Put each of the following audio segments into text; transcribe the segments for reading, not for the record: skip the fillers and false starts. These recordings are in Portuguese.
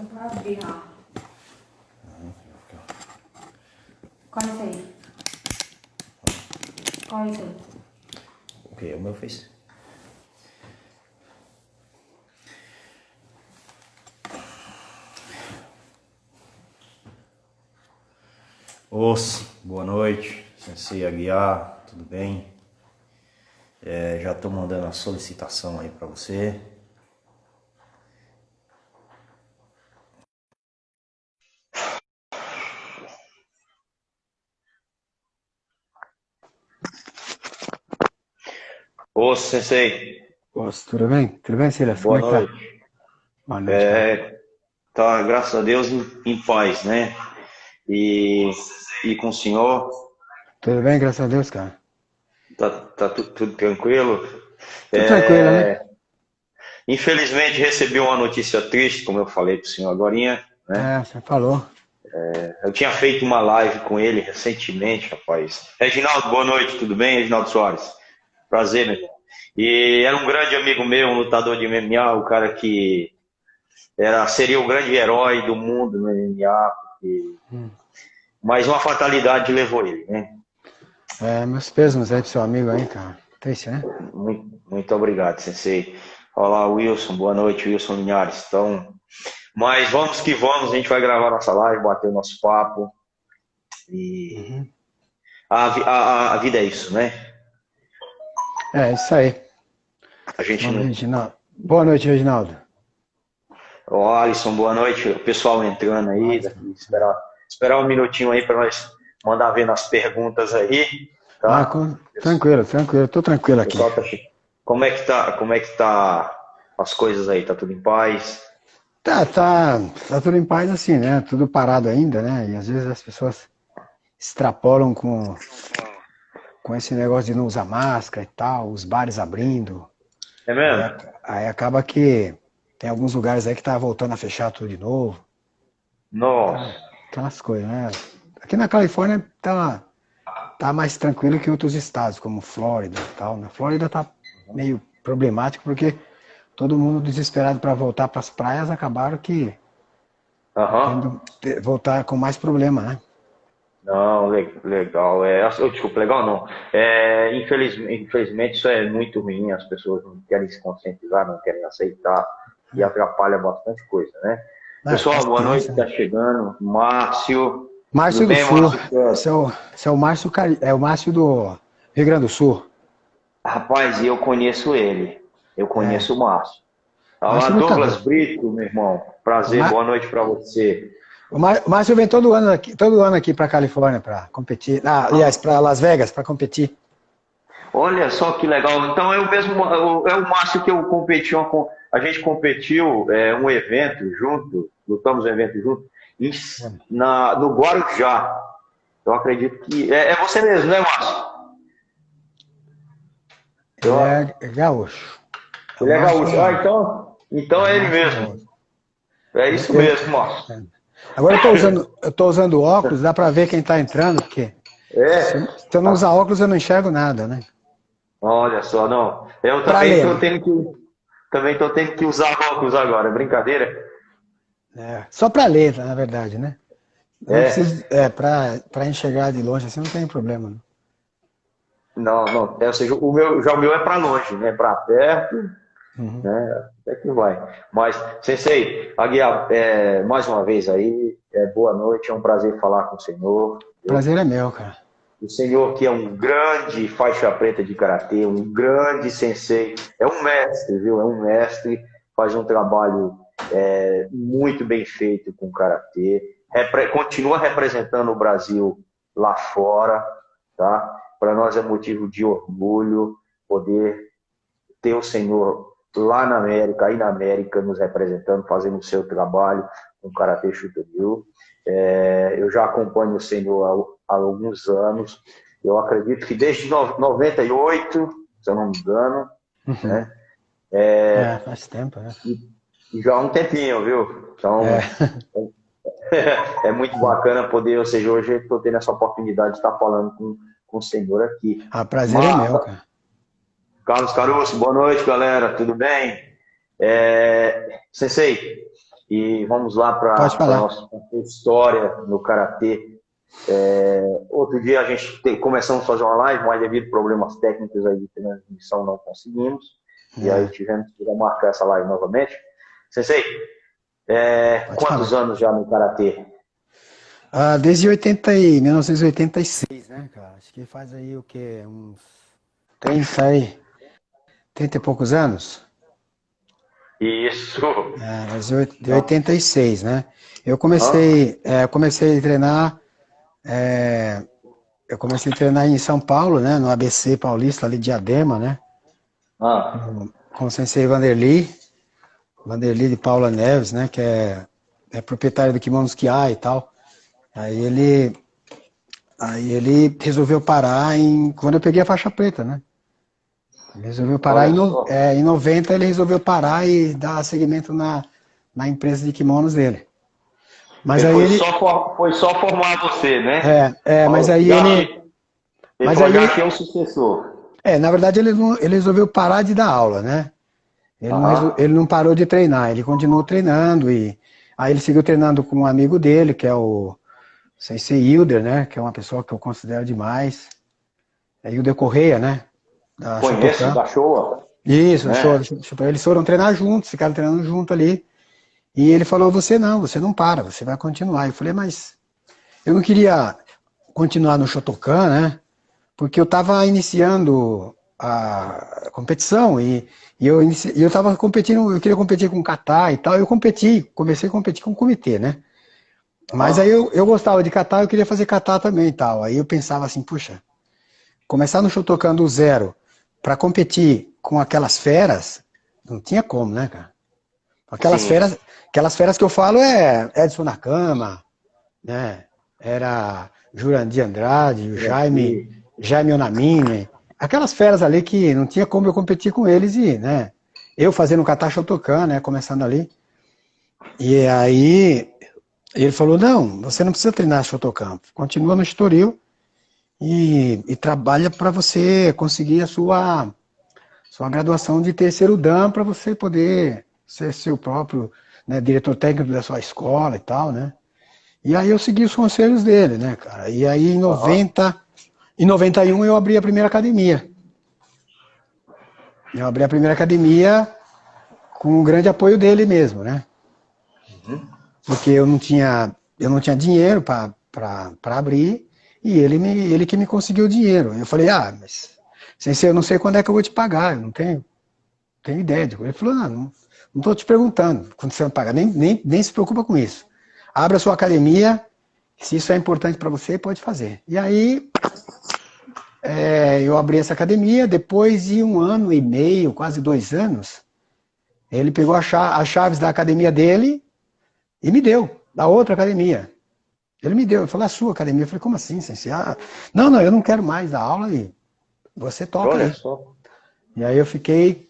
Pra abrir, ó. Qual é esse aí? Qual é esse aí? O que? O meu fez? Boa noite, Sensei Aguiar, tudo bem? Já estou mandando a solicitação aí para você. Ô, Sensei. Tudo bem? Tudo bem, Silas? Como Boa é que tá? noite. Boa noite, cara. Tá, graças a Deus, em paz, né? E com o senhor, Tudo bem, graças a Deus, cara. tá tudo tranquilo? Tudo tranquilo, né? Infelizmente recebi uma notícia triste, como eu falei pro senhor agorinha, né? Você falou. Eu tinha feito uma live com ele recentemente, rapaz. Reginaldo, boa noite, tudo bem? Reginaldo Soares. Prazer, meu irmão. E era um grande amigo meu, um lutador de MMA, o cara que seria o grande herói do mundo no MMA, mas uma fatalidade levou ele, né? Meus pêsames aí pro seu amigo aí, cara. Triste, né? Muito obrigado, Sensei. Olá, Wilson, boa noite, Wilson Linhares. Então, mas vamos que vamos, a gente vai gravar nossa live, bater o nosso papo. E a vida é isso, né? É isso aí. A gente Vamos, não. Reginaldo. Boa noite, Reginaldo. Ó, Alisson, boa noite. O pessoal entrando aí, esperar um minutinho aí para nós mandar ver nas perguntas aí, tá? Tranquilo, tô tranquilo O aqui. pessoal tá. Como é que tá as coisas aí? Tá tudo em paz? Tá tudo em paz assim, né? Tudo parado ainda, né? E às vezes as pessoas extrapolam com esse negócio de não usar máscara e tal, os bares abrindo. É Aí, mesmo? aí acaba que tem alguns lugares aí que tá voltando a fechar tudo de novo. Nossa. Aquelas coisas, né? Aqui na Califórnia tá mais tranquilo que outros estados, como Flórida e tal. Na Flórida tá meio problemático porque todo mundo desesperado para voltar para as praias acabaram que Aham. tendo voltar com mais problema, né? Não, legal. Desculpa, legal não. Infelizmente isso é muito ruim, as pessoas não querem se conscientizar, não querem aceitar e atrapalha bastante coisa, né? Tá Pessoal, boa noite, tenso, tá né? chegando. Márcio, tudo Márcio do bem, Sul, Márcio? esse é o Márcio, é o Márcio do Rio Grande do Sul. Rapaz, eu conheço ele. Eu É, conheço o Márcio. Olá, Márcio é Douglas lutador. Brito, meu irmão. O, Prazer, Má- boa noite para você. o Márcio vem todo ano aqui para Califórnia para competir. Aliás, para Las Vegas para competir. Olha só que legal. Então é o mesmo, é o Márcio que eu competi, a gente competiu um evento junto, lutamos um evento junto, no Guarujá. Eu acredito que. É você mesmo, né, Márcio? Ele Eu- é gaúcho. É o Ele é Márcio, gaúcho. Então é o é ele Márcio mesmo. gaúcho. É isso mesmo, Márcio. Agora eu tô usando óculos, dá para ver quem tá entrando, porque se É. eu não usar óculos eu não enxergo nada, né? Olha só, não. Eu Para também ler, estou né? tendo que usar óculos agora, é brincadeira? Só para ler, na verdade, né? Eu não É. preciso, para enxergar de longe assim não tem problema. Né? Não. Ou seja, o meu é para longe, né? Para perto, Uhum. né? Até que vai. Mas, Sensei, Aguiar, mais uma vez aí, boa noite, é um prazer falar com o senhor. Viu? Prazer é meu, cara. O senhor que é um grande faixa preta de karatê, um grande sensei, é um mestre, viu? É um mestre, faz um trabalho muito bem feito com o karatê, continua representando o Brasil lá fora, tá? Para nós é motivo de orgulho poder ter o senhor lá na América, aí na América, nos representando, fazendo o seu trabalho com Karatê Shooto-Ryu. Eu já acompanho o senhor há alguns anos. Eu acredito que desde 98, se eu não me engano, Uhum. né? Faz tempo, né? E já há um tempinho, viu? É. Então, é muito bacana poder, ou seja, hoje eu estou tendo essa oportunidade de estar falando com o senhor aqui. Prazer é meu, Marta, cara. Carlos Caruso, boa noite, galera, tudo bem? Sensei, E vamos lá para Pode a falar. nossa história no Karatê. Outro dia começamos a fazer uma live, mas devido a problemas técnicos aí de transmissão não conseguimos. E aí tivemos que marcar essa live novamente. Sensei, Pode quantos falar. anos já no Karatê? Desde 1986, né, cara? Acho que faz aí o quê? Uns 30 e poucos anos? Isso. Mas de 86, né? Eu comecei a treinar, em São Paulo, né? No ABC Paulista, ali de Diadema, né? Com o Sensei Vanderlei de Paula Neves, né? Que é proprietário do Kimonos Kiai e tal. Aí ele resolveu parar quando eu peguei a faixa preta, né? Ele resolveu parar em 90, ele resolveu parar e dar seguimento na empresa de kimonos dele. Mas aí foi só formar você, né? mas aí ele já é o sucessor. Na verdade ele resolveu parar de dar aula, né? Ele não parou de treinar, ele continuou treinando e aí ele seguiu treinando com um amigo dele, que é o Sensei Hilder, né? Que é uma pessoa que eu considero demais. É Hilder Correia, né? Conheço, da Showa. Isso, eles foram treinar juntos, ficaram treinando junto ali. E ele falou, você não para, você vai continuar. Eu falei, mas eu não queria continuar no Shotokan, né? Porque eu estava iniciando a competição e eu estava competindo, eu queria competir com o kata e tal. Eu comecei a competir com o comitê, né? Mas aí eu gostava de kata, eu queria fazer kata também e tal. Aí eu pensava assim, puxa, começar no Shotokan do zero para competir com aquelas feras, não tinha como, né, cara? Aquelas feras que eu falo Edson Nakama, né? Era Jurandir Andrade, o Jaime Onamine, aquelas feras ali que não tinha como eu competir com eles e, né? Eu fazendo kata Shotokan, né? Começando ali. E aí ele falou, não, você não precisa treinar Shotokan, continua no Estoril e trabalha para você conseguir a sua graduação de terceiro dan para você poder ser seu próprio, né, diretor técnico da sua escola e tal, né? E aí eu segui os conselhos dele, né, cara? E aí em 91 eu abri a primeira academia. Eu abri a primeira academia com o grande apoio dele mesmo, né? Porque eu não tinha dinheiro para abrir e ele que me conseguiu o dinheiro. Eu falei, mas Sensei, eu não sei quando é que eu vou te pagar, eu não tenho ideia. Ele falou, não estou te perguntando quando você vai pagar, nem se preocupa com isso. Abra a sua academia, se isso é importante para você, pode fazer. E aí, eu abri essa academia, depois de 1 ano e meio, quase 2 anos, ele pegou as chaves da academia dele e me deu, da outra academia. Ele me deu, ele falou, a sua academia. Eu falei, como assim, Sensei? Não, eu não quero mais dar aula e você toca aí. E aí eu fiquei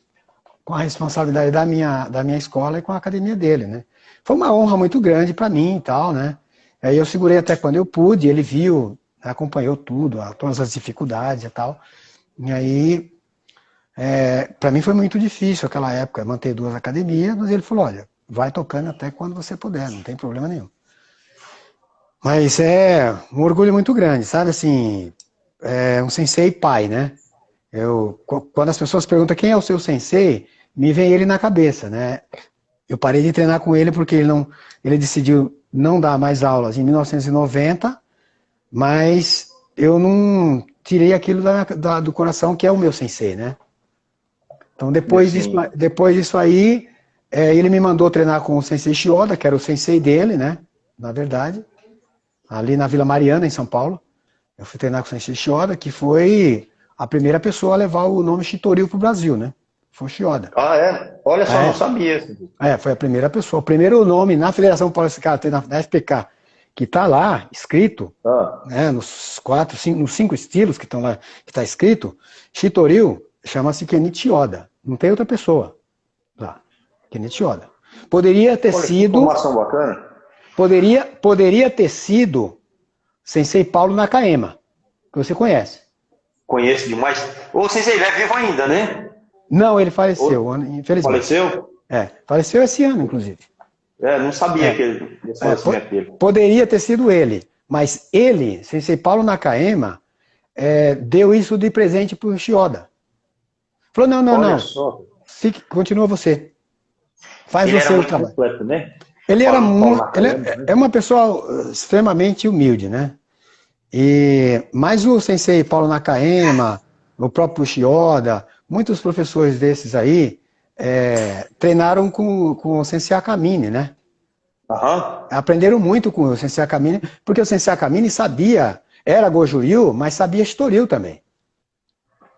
com a responsabilidade da minha escola e com a academia dele, né? Foi uma honra muito grande para mim e tal, né? Aí eu segurei até quando eu pude, ele viu, acompanhou tudo, todas as dificuldades e tal. E aí, para mim foi muito difícil aquela época, manter 2 academias, mas ele falou, olha, vai tocando até quando você puder, não tem problema nenhum. Mas é um orgulho muito grande, sabe, assim, um sensei pai, né? Quando as pessoas perguntam quem é o seu sensei, me vem ele na cabeça, né? Eu parei de treinar com ele porque ele decidiu não dar mais aulas em 1990, mas eu não tirei aquilo do coração que é o meu sensei, né? Então depois disso aí, ele me mandou treinar com o Sensei Shioda, que era o sensei dele, né? Na verdade, ali na Vila Mariana, em São Paulo. Eu fui treinar com o Sensei Shioda, que foi a primeira pessoa a levar o nome Shitoryu pro Brasil, né? Foi o Shioda. Olha só, não sabia. Foi a primeira pessoa. O primeiro nome na Federação Paulista de Karatê, na SPK, que está lá, escrito, né, nos 5 estilos que estão lá, que está escrito, Shitoryu chama-se Kenichi Oda. Não tem outra pessoa lá. Kenichi Oda. Poderia ter sido... Informação bacana. Poderia ter sido Sensei Paulo Nakayama, que você conhece. Conheço demais. O Sensei, ele é vivo ainda, né? Não, ele faleceu, infelizmente. Faleceu? Faleceu esse ano, inclusive. Não sabia que ele esse conhecimento dele. Poderia ter sido ele, mas ele, Sensei Paulo Nakayama, deu isso de presente para o Shioda. Falou, não. Só. Continua você. Faz Ele você era o muito trabalho. completo, né? Ele era Paulo é uma pessoa extremamente humilde, né? Mas o Sensei Paulo Nakayama, o próprio Shioda, muitos professores desses aí treinaram com o Sensei Akamine, né? Aprenderam muito com o Sensei Akamine, porque o Sensei Akamine era Goju-ryu, mas sabia Shitoryu também.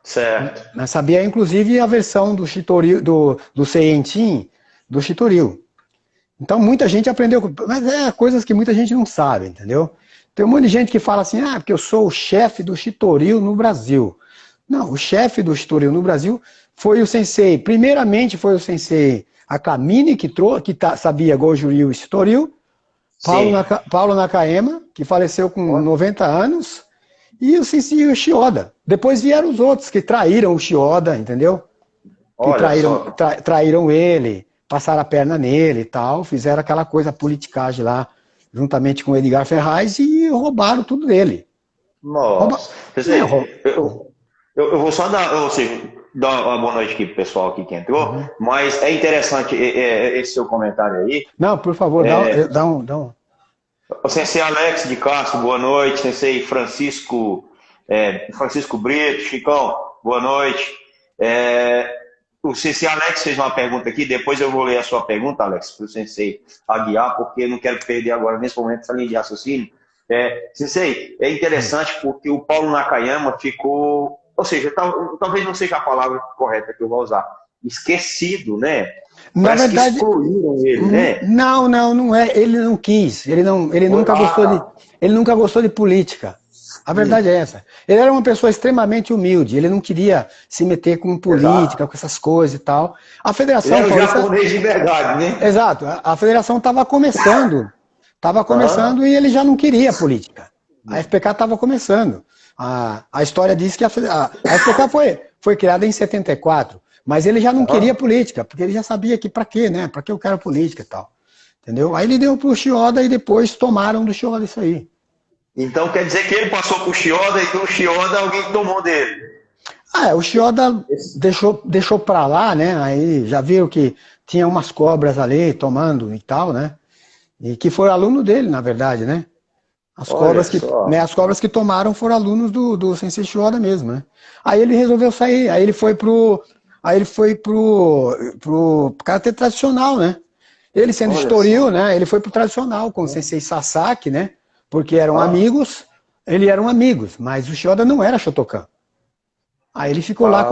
Certo. Mas sabia, inclusive, a versão do Shitoryu, do Seientin, do Shitoryu. Então, muita gente aprendeu, mas coisas que muita gente não sabe, entendeu? Tem um monte de gente que fala assim, porque eu sou o chefe do Shitoryu no Brasil. Não, o chefe do Shitoryu no Brasil foi o Sensei, primeiramente foi o Sensei Akamine, que sabia Goju-ryu e Shitoryu, Paulo Nakayama, que faleceu com 90 anos, e o Sensei Shioda. Depois vieram os outros que traíram o Shioda, entendeu? Que traíram ele, passaram a perna nele e tal, fizeram aquela coisa politicagem lá, juntamente com o Edgar Ferraz, e roubaram tudo dele. Nossa. Eu vou só dar uma boa noite aqui pro pessoal aqui que entrou, mas é interessante esse seu comentário aí. Não, por favor, dá um. O Sensei Alex de Castro, boa noite. Sensei Francisco Brito, Chicão, boa noite. O Sensei Alex fez uma pergunta aqui, depois eu vou ler a sua pergunta, Alex, para o Sensei aguiar, porque eu não quero perder agora, nesse momento, essa linha de raciocínio. Sensei, é interessante porque o Paulo Nakayama ficou, ou seja, talvez não seja a palavra correta que eu vou usar, esquecido, né? Na Parece verdade, que excluíram ele, né? Não é. Ele não quis. Ele nunca gostou de política. A verdade é essa. Ele era uma pessoa extremamente humilde. Ele não queria se meter com política, com essas coisas e tal. A Federação Ele era um japonês de verdade, né? Exato. A Federação estava começando. E ele já não queria política. A FPK estava começando. A história diz que a FPK foi criada em 74. Mas ele já não queria política, porque ele já sabia que pra quê, né? Pra que eu quero política e tal. Entendeu? Aí ele deu pro Shioda e depois tomaram do Shioda isso aí. Então quer dizer que ele passou pro Shioda e do Shioda alguém tomou dele. O Shioda deixou pra lá, né? Aí já viram que tinha umas cobras ali tomando e tal, né? E que foi aluno dele, na verdade, né? As cobras que tomaram foram alunos do Sensei Shioda mesmo, né? Aí ele resolveu sair, aí ele foi pro karatê tradicional, né? Ele sendo Shitoryu, né? Ele foi pro tradicional com o Sensei Sasaki, né? Porque eram amigos, mas o Shioda não era Shotokan. Aí ele ficou lá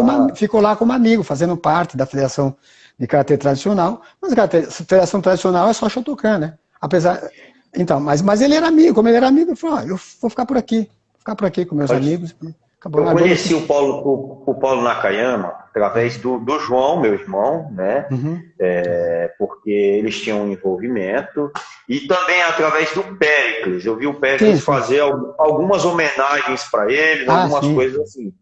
como amigo, fazendo parte da Federação de Karatê Tradicional, mas a Federação Tradicional é só Shotokan, né? Então, mas ele era amigo, como ele era amigo, ele falou, eu vou ficar por aqui com meus amigos. Acabou. Eu conheci o Paulo Nakayama através do João, meu irmão, né? Porque eles tinham um envolvimento, e também através do Péricles. Eu vi o Péricles fazer algumas homenagens para ele, algumas coisas assim.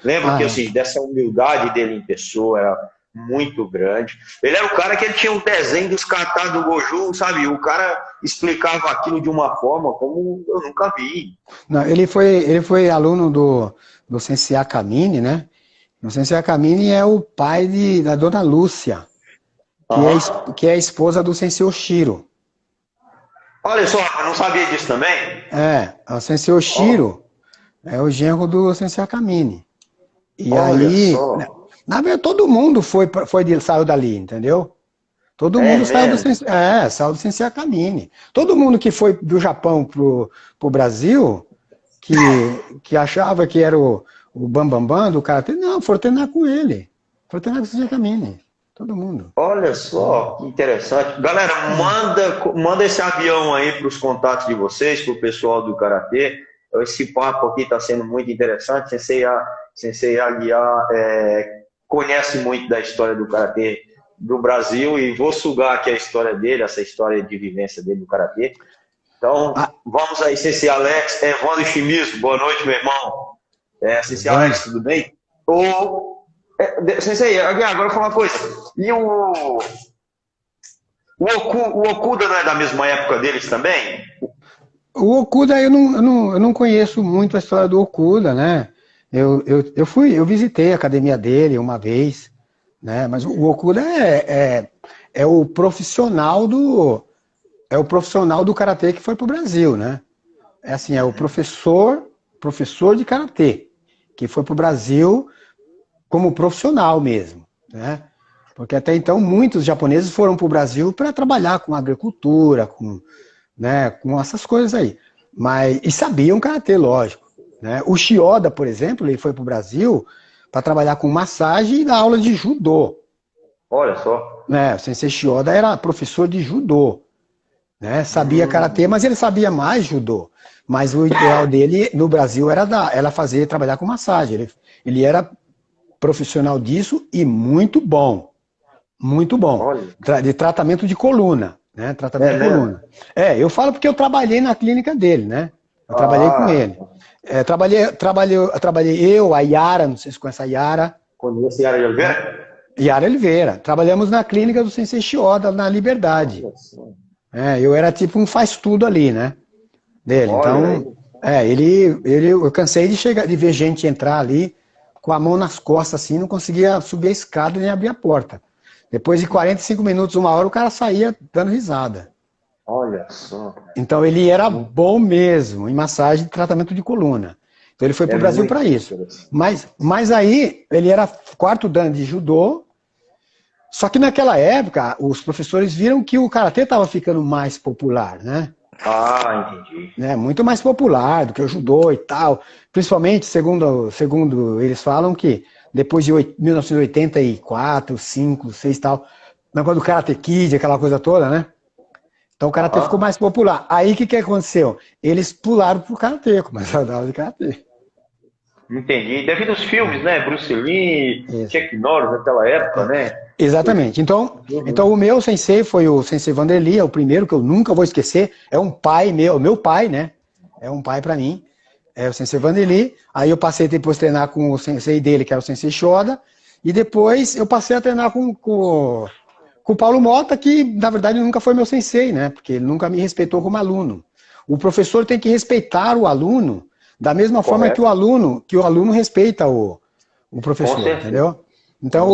Lembro que assim, dessa humildade dele em pessoa era muito grande. Ele era o cara que ele tinha um desenho dos katas do Goju, sabe? O cara explicava aquilo de uma forma como eu nunca vi. Não, ele foi aluno do Sensei Akamine, né? O Sensei Akamine é o pai da dona Lúcia, que é a esposa do Sensei Oshiro. Olha só, eu não sabia disso também. O Sensei Oshiro é o genro do Sensei Akamine. E olha aí, só. Na verdade, todo mundo saiu dali, entendeu? Todo mundo saiu do Sensei Akamine. Todo mundo que foi do Japão pro Brasil, que achava que era o bambambam do karatê, não, foram treinar com ele. Foram treinar com o Sensei Akamine. Todo mundo. Olha só, que interessante. Galera, manda esse avião aí para os contatos de vocês, para o pessoal do karatê. Esse papo aqui está sendo muito interessante. Sensei Aguiar conhece muito da história do karatê do Brasil, e vou sugar aqui a história dele, essa história de vivência dele no karatê. Então, vamos aí, Sensei Alex. Evandro Chimizo, boa noite, meu irmão. Sensei Alex, tudo bem? Sensei, agora eu vou falar uma coisa. E o O Okuda não é da mesma época deles também? O Okuda, eu não conheço muito a história do Okuda, né? Eu visitei a academia dele uma vez, né? Mas o Okuda é o profissional do karatê que foi pro Brasil, né? É assim, é o professor de karatê que foi pro Brasil como profissional mesmo, né? Porque até então muitos japoneses foram pro Brasil para trabalhar com agricultura, né, com essas coisas aí. E sabiam karatê, lógico. Né? O Shioda, por exemplo, ele foi para o Brasil para trabalhar com massagem e dar aula de judô. Olha só. Né? O Sensei Shioda era professor de judô. Né? Sabia karatê, mas ele sabia mais judô. Mas o ideal dele no Brasil era trabalhar com massagem. Ele era profissional disso e muito bom. Muito bom. Olha. De tratamento de coluna. Né? Tratamento de coluna. Eu falo porque eu trabalhei na clínica dele, né? Eu trabalhei com ele. Trabalhei eu, a Yara, não sei se você conhece a Yara. Conhece Yara Oliveira? Yara Oliveira. Trabalhamos na clínica do Sensei Shioda, na Liberdade. Eu era tipo um faz-tudo ali, né? Dele. Então, eu cansei de ver gente entrar ali com a mão nas costas assim, não conseguia subir a escada nem abrir a porta. Depois de 45 minutos, 1 hora, o cara saía dando risada. Olha só. Então ele era bom mesmo em massagem e tratamento de coluna. Então ele foi para o Brasil para isso. Mas aí ele era 4º dan de judô. Só que naquela época os professores viram que o karatê estava ficando mais popular, né? Entendi. Né? Muito mais popular do que o judô e tal. Principalmente, segundo eles falam que depois de 1984, 5, 6 e tal, negócio do Karate Kid, aquela coisa toda, né? Então o karatê ficou mais popular. Aí o que aconteceu? Eles pularam pro karatê, começaram a dar aula de karatê. Entendi. Devido aos filmes, né? Bruce Lee, Chuck Norris naquela época, né? Exatamente. Então o meu sensei foi o Sensei Vanderly, é o primeiro que eu nunca vou esquecer. É um pai meu pai, né? É um pai para mim. É o Sensei Vanderly. Aí eu passei depois a treinar com o sensei dele, que era o Sensei Shoda. E depois eu passei a treinar com o Paulo Mota, que na verdade nunca foi meu sensei, né? Porque ele nunca me respeitou como aluno. O professor tem que respeitar o aluno da mesma forma que o aluno respeita o professor, entendeu? Então,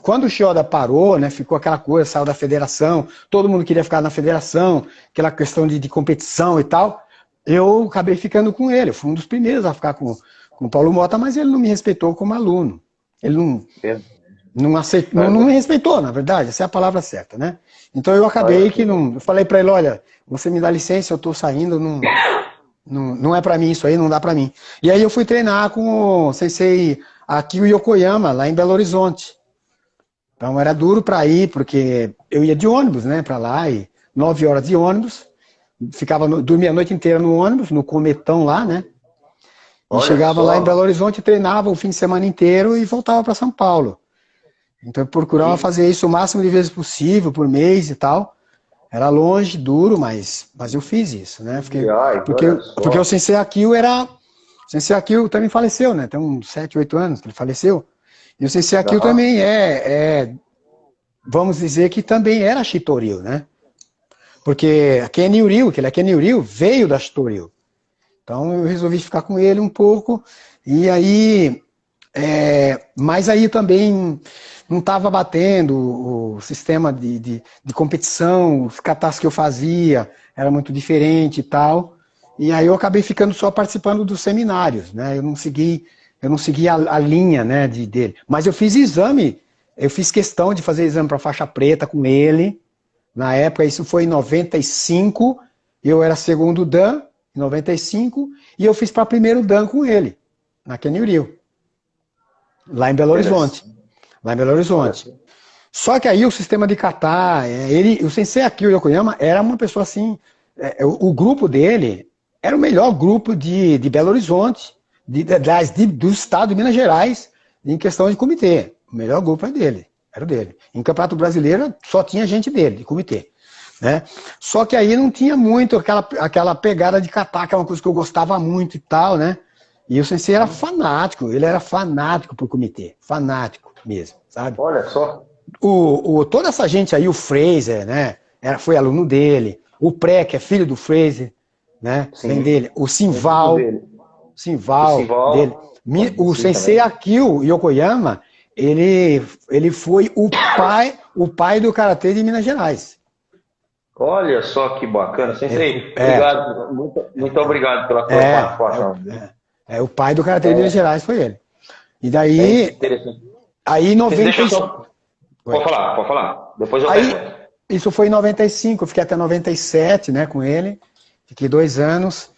quando o Shioda parou, né, ficou aquela coisa, saiu da federação, todo mundo queria ficar na federação, aquela questão de competição e tal, eu acabei ficando com ele. Eu fui um dos primeiros a ficar com o Paulo Mota, mas ele não me respeitou como aluno. Ele não me respeitou, na verdade, essa é a palavra certa, né? Então eu acabei eu falei para ele, olha, você me dá licença, eu tô saindo, não é para mim isso aí, não dá para mim. E aí eu fui treinar com o sensei Akio Yokoyama, lá em Belo Horizonte. Então era duro para ir, porque eu ia de ônibus, né, para lá, e 9 horas de ônibus, dormia a noite inteira no ônibus, no cometão lá, né? E chegava lá em Belo Horizonte, treinava o fim de semana inteiro e voltava para São Paulo. Então eu procurava fazer isso o máximo de vezes possível, por mês e tal. Era longe, duro, mas eu fiz isso, né? Porque o Sensei Akio o Sensei Akio também faleceu, né? Tem uns 7, 8 anos que ele faleceu. E o Sensei Akio também vamos dizer que também era Shitoryu, né? Porque a Kenryu, que ele é Kenryu, veio da Shitoryu. Então eu resolvi ficar com ele um pouco, e aí... mas aí também não estava batendo o sistema de competição, os katas que eu fazia era muito diferente e tal. E aí eu acabei ficando só participando dos seminários, né? Eu não segui a linha, né, dele. Mas eu fiz exame, eu fiz questão de fazer exame para faixa preta com ele. Na época, isso foi em 95, eu era 2º dan, em 95, e eu fiz para 1º dan com ele, na Kenryu. Lá em Belo Horizonte. Só que aí o sistema de kata, o Sensei Akio Yokoyama era uma pessoa assim, o grupo dele era o melhor grupo de Belo Horizonte, do estado de Minas Gerais, em questão de comitê. O melhor grupo era o dele. Em Campeonato Brasileiro só tinha gente dele, de comitê. Né? Só que aí não tinha muito aquela pegada de kata, que é uma coisa que eu gostava muito e tal, né? E o sensei era fanático, ele era fanático pro comitê, fanático mesmo, sabe? Olha só. Toda essa gente aí, o Fraser, né? Foi aluno dele. O Pré, que é filho do Fraser, né? Sim. Vem dele. O Simval dele. O Sim, Sensei também. Akio Yokoyama, ele foi o pai do Karatê de Minas Gerais. Olha só que bacana. Sensei, É. obrigado. Muito obrigado pela sua participação. O pai do Karatê de Minas Gerais foi ele. E daí, É interessante. aí em 90... Deixa eu só... Pode falar. Depois eu pergunto. Isso foi em 95, eu fiquei até 97, né, com ele. Fiquei 2 anos.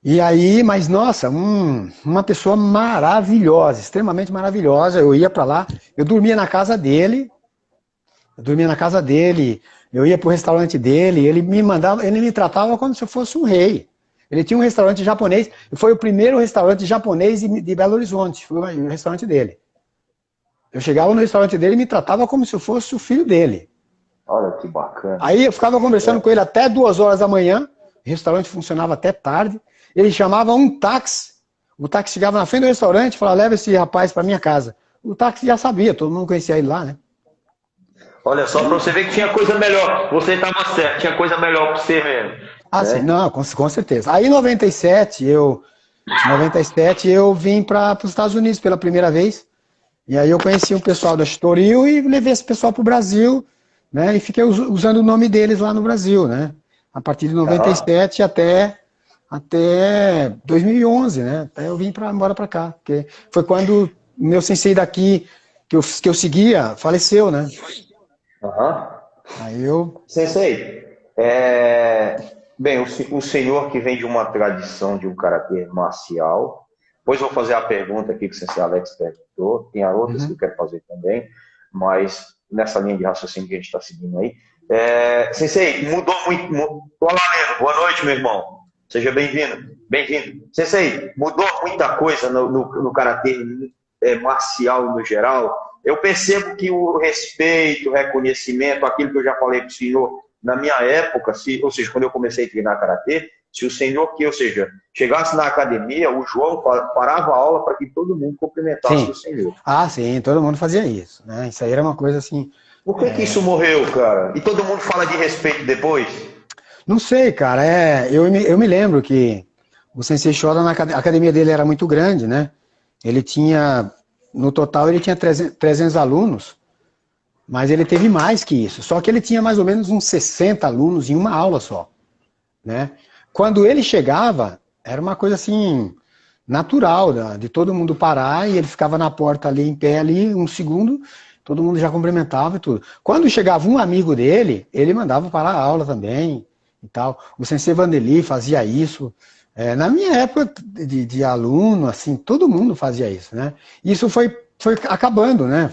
E aí, mas nossa, uma pessoa maravilhosa, extremamente maravilhosa. Eu ia para lá, eu dormia na casa dele, eu ia pro restaurante dele, ele me tratava como se eu fosse um rei. Ele tinha um restaurante japonês, foi o primeiro restaurante japonês de Belo Horizonte, foi o restaurante dele. Eu chegava no restaurante dele e me tratava como se eu fosse o filho dele. Olha que bacana. Aí eu ficava conversando com ele até 2 horas da manhã, o restaurante funcionava até tarde, ele chamava um táxi, o táxi chegava na frente do restaurante e falava, leva esse rapaz para minha casa. O táxi já sabia, todo mundo conhecia ele lá, né? Olha só, para você ver que tinha coisa melhor, você estava certo, tinha coisa melhor para você mesmo. Ah, sim, não, com certeza. Aí em 97 eu vim para os Estados Unidos pela primeira vez, e aí eu conheci o pessoal da Shitoryu e levei esse pessoal para o Brasil, né, e fiquei usando o nome deles lá no Brasil, né, a partir de 97 até 2011, né, até eu vim embora para cá, porque foi quando o meu sensei daqui, que eu seguia, faleceu, né. Aí eu... Sensei, bem, o senhor que vem de uma tradição de um karatê marcial, depois vou fazer a pergunta aqui que o sensei Alex perguntou, tem outras que eu quero fazer também, mas nessa linha de raciocínio que a gente está seguindo aí. Sensei, mudou muito. Tô lá, Leno. Boa noite, meu irmão. Seja bem-vindo. Bem-vindo. Sensei, mudou muita coisa no karatê marcial no geral. Eu percebo que o respeito, o reconhecimento, aquilo que eu já falei para o senhor na minha época, ou seja, quando eu comecei a treinar karatê, se o senhor chegasse na academia, o João parava a aula para que todo mundo cumprimentasse o senhor. Ah, sim, todo mundo fazia isso, né? Isso aí era uma coisa assim... Por que isso morreu, cara? E todo mundo fala de respeito depois? Não sei, cara. Eu me lembro que o Sensei Shoda, a academia dele era muito grande, né? Ele tinha... No total, ele tinha 300 alunos, mas ele teve mais que isso. Só que ele tinha mais ou menos uns 60 alunos em uma aula só, né? Quando ele chegava, era uma coisa assim, natural, de todo mundo parar, e ele ficava na porta ali, em pé ali, um segundo, todo mundo já cumprimentava e tudo. Quando chegava um amigo dele, ele mandava parar a aula também, e tal. O Sensei Vanderly fazia isso. Na minha época de aluno, assim, todo mundo fazia isso, né? Isso foi acabando, né?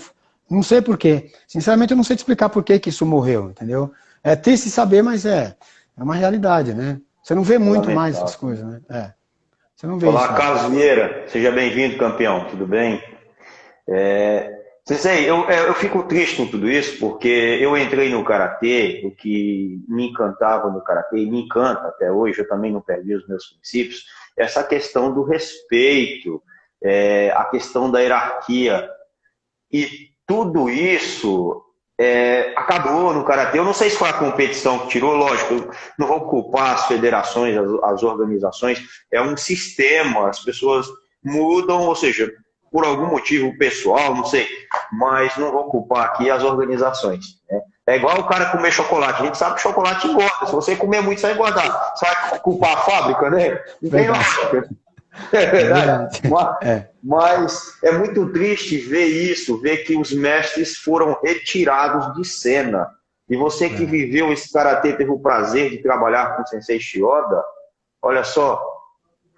Não sei por quê. Sinceramente, eu não sei te explicar por que isso morreu, entendeu? É triste saber, mas é uma realidade, né? Você não vê muito mais essas coisas, né? Você não vê Olá, isso. Carlos Vieira. Seja bem-vindo, campeão. Tudo bem? Sensei, eu fico triste com tudo isso, porque eu entrei no karatê, o que me encantava no karatê, e me encanta até hoje, eu também não perdi os meus princípios, essa questão do respeito, a questão da hierarquia. E tudo isso acabou no karatê. Eu não sei se foi a competição que tirou, lógico, eu não vou culpar as federações, as organizações, é um sistema, as pessoas mudam, ou seja, por algum motivo pessoal, não sei, mas não vou culpar aqui as organizações, né? É igual o cara comer chocolate, a gente sabe que chocolate engorda, se você comer muito, você vai engordar. Você vai culpar a fábrica, né? Não tem lógica. É verdade. Mas é muito triste ver isso, ver que os mestres foram retirados de cena. E você que viveu esse karatê, teve o prazer de trabalhar com o Sensei Shioda, olha só,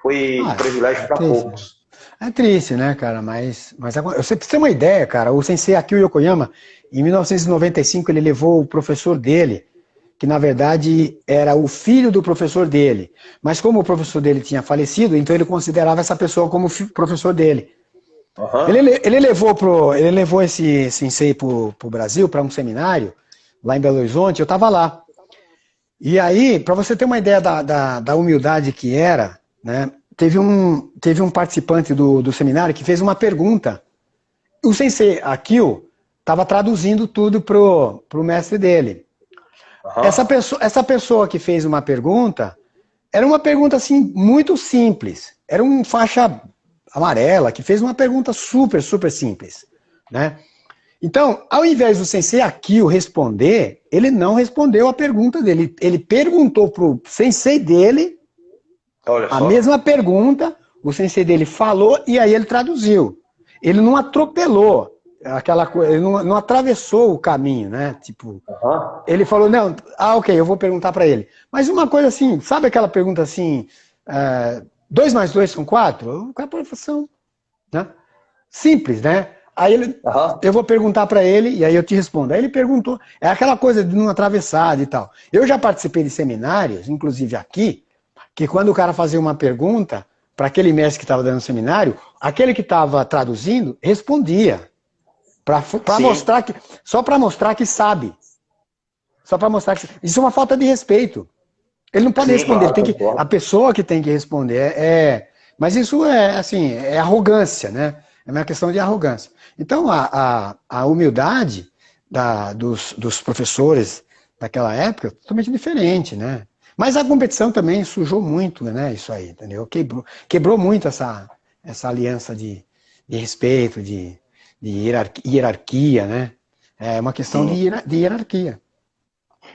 foi privilégio para poucos. É triste, né, cara? Mas você tem uma ideia, cara. O Sensei Akio Yokoyama, em 1995, ele levou o professor dele, que na verdade era o filho do professor dele. Mas como o professor dele tinha falecido, então ele considerava essa pessoa como professor dele. Ele levou esse sensei pro Brasil, para um seminário, lá em Belo Horizonte, eu estava lá. E aí, para você ter uma ideia da humildade que era, né, teve um participante do seminário que fez uma pergunta. O sensei Akio estava traduzindo tudo pro mestre dele. Aham. Essa pessoa que fez uma pergunta, era uma pergunta assim, muito simples. Era um faixa amarela que fez uma pergunta super, super simples, né? Então, ao invés do Sensei Akio responder, ele não respondeu a pergunta dele. Ele perguntou pro Sensei dele Olha a só. mesma pergunta, o Sensei dele falou e aí ele traduziu. Ele não atropelou aquela coisa, ele não atravessou o caminho, né? Tipo, Aham. ele falou, não, ok, eu vou perguntar para ele. Mas uma coisa assim, sabe aquela pergunta assim, 2 mais 2 são 4? Qual é a profissão? Né? Simples, né? Aí Aham. eu vou perguntar para ele e aí eu te respondo. Aí ele perguntou, é aquela coisa de não atravessar e tal. Eu já participei de seminários, inclusive aqui, que quando o cara fazia uma pergunta para aquele mestre que estava dando o seminário, aquele que estava traduzindo respondia. Para Sim. mostrar que. Só para mostrar que sabe. Só para mostrar que. Isso é uma falta de respeito. Ele não pode Sim, responder, claro, a concordo. pessoa que tem que responder. Mas isso é assim, é arrogância, né? É uma questão de arrogância. Então a humildade dos professores daquela época é totalmente diferente, né? Mas a competição também sujou muito, né? Isso aí, entendeu? Quebrou muito essa aliança de respeito, de hierarquia, né? É uma questão Sim. de hierarquia.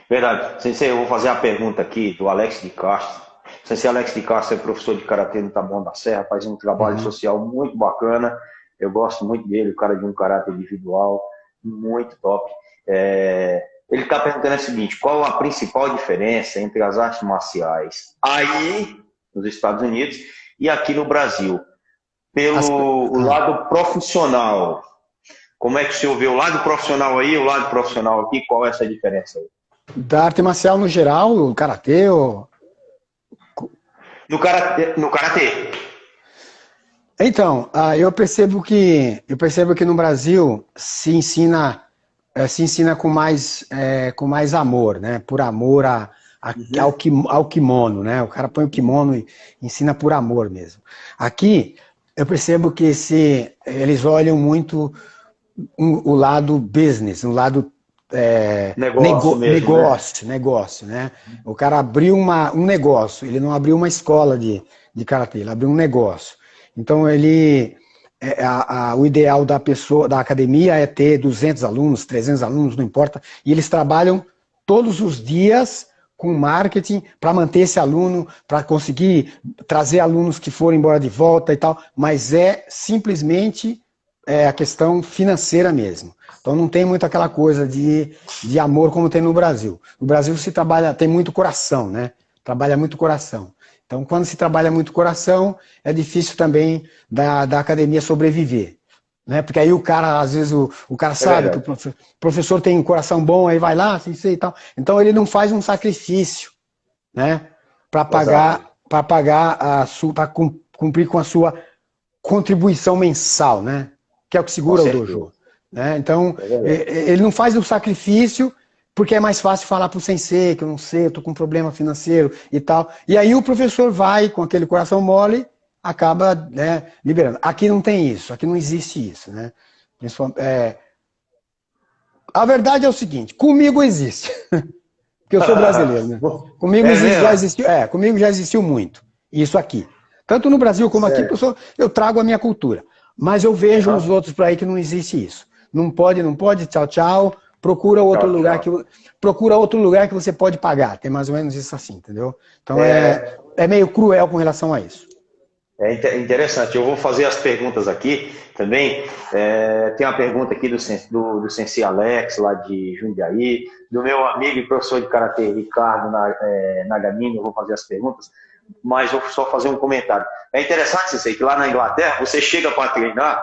Verdade. Sensei, eu vou fazer a pergunta aqui do Alex de Castro. Sensei Alex de Castro é professor de Karatê no Taboão da Serra, faz um trabalho Uhum. social muito bacana. Eu gosto muito dele, o cara de um caráter individual, muito top. Ele está perguntando o seguinte, qual a principal diferença entre as artes marciais aí, nos Estados Unidos, e aqui no Brasil? As- Pelo o ah. lado profissional. Como é que o senhor vê o lado profissional aí e o lado profissional aqui? Qual é essa diferença aí? Da arte marcial no geral, o karatê, No karatê. Então, eu percebo que no Brasil se ensina com mais amor, né? Por amor ao kimono, né? O cara põe o kimono e ensina por amor mesmo. Aqui eu percebo que eles olham muito o lado business, o lado Negócio mesmo, né? negócio, né? O cara abriu um negócio, ele não abriu uma escola de karatê, ele abriu um negócio. Então o ideal da pessoa, da academia é ter 200 alunos, 300 alunos, não importa, e eles trabalham todos os dias com marketing para manter esse aluno, para conseguir trazer alunos que forem embora de volta e tal, mas é simplesmente a questão financeira mesmo. Então não tem muito aquela coisa de amor como tem no Brasil. No Brasil se trabalha, tem muito coração, né? Trabalha muito coração. Então quando se trabalha muito coração, é difícil também da academia sobreviver. Né? Porque aí o cara, às vezes, o cara É sabe que o verdade. professor tem um coração bom, aí vai lá, assim, sei e tal. Então ele não faz um sacrifício, né? Para Exato. pagar para cumprir com a sua contribuição mensal, né? Que é o que Com segura o certeza. dojo. Né? Então, É verdade. ele não faz o sacrifício porque é mais fácil falar para o sensei que eu não sei, eu estou com um problema financeiro e tal. E aí o professor vai com aquele coração mole, acaba, né, liberando. Aqui não tem isso, aqui não existe isso. Né? A verdade é o seguinte, comigo existe, porque eu sou brasileiro. Né? É mesmo? Comigo já existiu muito, isso aqui. Tanto no Brasil como aqui, Sério. eu trago a minha cultura. Mas eu vejo nos Aham. outros por aí que não existe isso. Não pode, não pode, tchau, tchau. Procura outro Tchau, lugar tchau. que você pode pagar. Tem mais ou menos isso assim, entendeu? Então É, é meio cruel com relação a isso. interessante. Eu vou fazer as perguntas aqui também. Tem uma pergunta aqui do Sensei Alex, lá de Jundiaí, do meu amigo e professor de Karatê, Ricardo Naganini. Eu vou fazer as perguntas, mas vou só fazer um comentário. É interessante, Sensei, que lá na Inglaterra, você chega para treinar,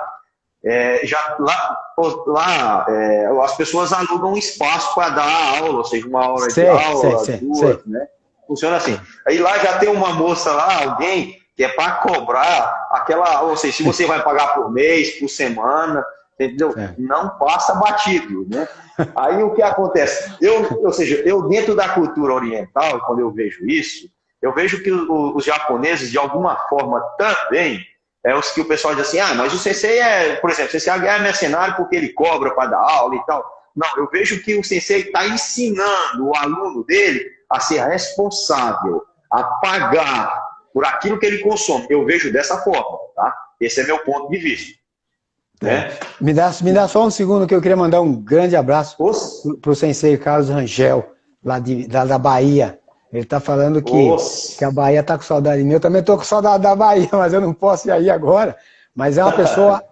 as pessoas alugam um espaço para dar aula, ou seja, uma hora de Sei, sei, aula, sei, duas, sei. né? Funciona assim. Aí lá já tem uma moça lá, alguém que é para cobrar aquela, ou seja, se você vai pagar por mês, por semana, entendeu? Sei. Não passa batido, né? Aí o que acontece? Ou seja, eu dentro da cultura oriental, quando eu vejo isso, eu vejo que os japoneses, de alguma forma, também é os que o pessoal diz assim, mas o sensei por exemplo, o sensei é mercenário porque ele cobra para dar aula e tal. Não, eu vejo que o sensei está ensinando o aluno dele a ser responsável, a pagar por aquilo que ele consome. Eu vejo dessa forma, tá? Esse é meu ponto de vista. Né? Me dá só um segundo que eu queria mandar um grande abraço para o sensei Carlos Rangel, lá da Bahia. Ele está falando que a Bahia está com saudade de mim. Eu também estou com saudade da Bahia, mas eu não posso ir aí agora. Mas é uma pessoa...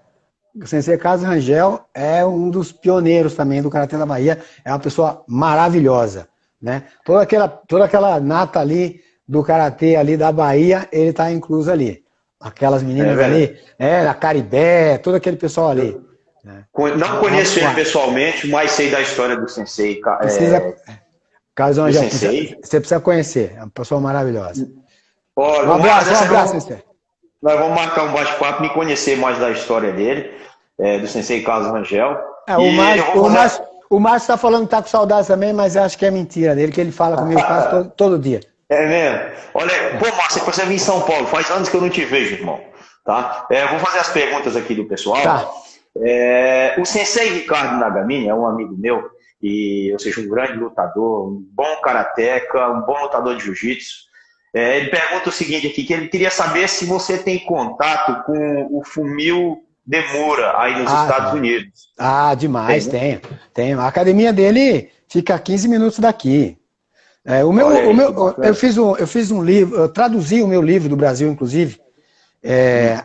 O sensei Carlos Rangel é um dos pioneiros também do Karatê da Bahia. É uma pessoa maravilhosa, né? Toda aquela nata ali do Karatê ali da Bahia, ele está incluso ali. Aquelas meninas ali, a Caribé, todo aquele pessoal ali. Né? Não conheço ele pessoalmente, mas sei da história do sensei. Carlos Rangel, você precisa conhecer. É uma pessoa maravilhosa. Olha, um abraço, sensei. Nós vamos marcar um bate-papo, me conhecer mais da história dele, do sensei Carlos Rangel. O Márcio está falando que está com saudade também, mas acho que é mentira dele, que ele fala comigo quase todo dia. É mesmo? Olha, Márcio, você vem em São Paulo, faz anos que eu não te vejo, irmão. Tá? Vou fazer as perguntas aqui do pessoal. Tá. O sensei Ricardo Nagamine é um amigo meu, ou seja, um grande lutador, um bom karateca, um bom lutador de jiu-jitsu. Ele pergunta o seguinte aqui, que ele queria saber se você tem contato com o Fumio Demura aí nos Estados Unidos. Demais, tenho. A academia dele fica a 15 minutos daqui. Eu fiz um livro, eu traduzi o meu livro do Brasil, inclusive,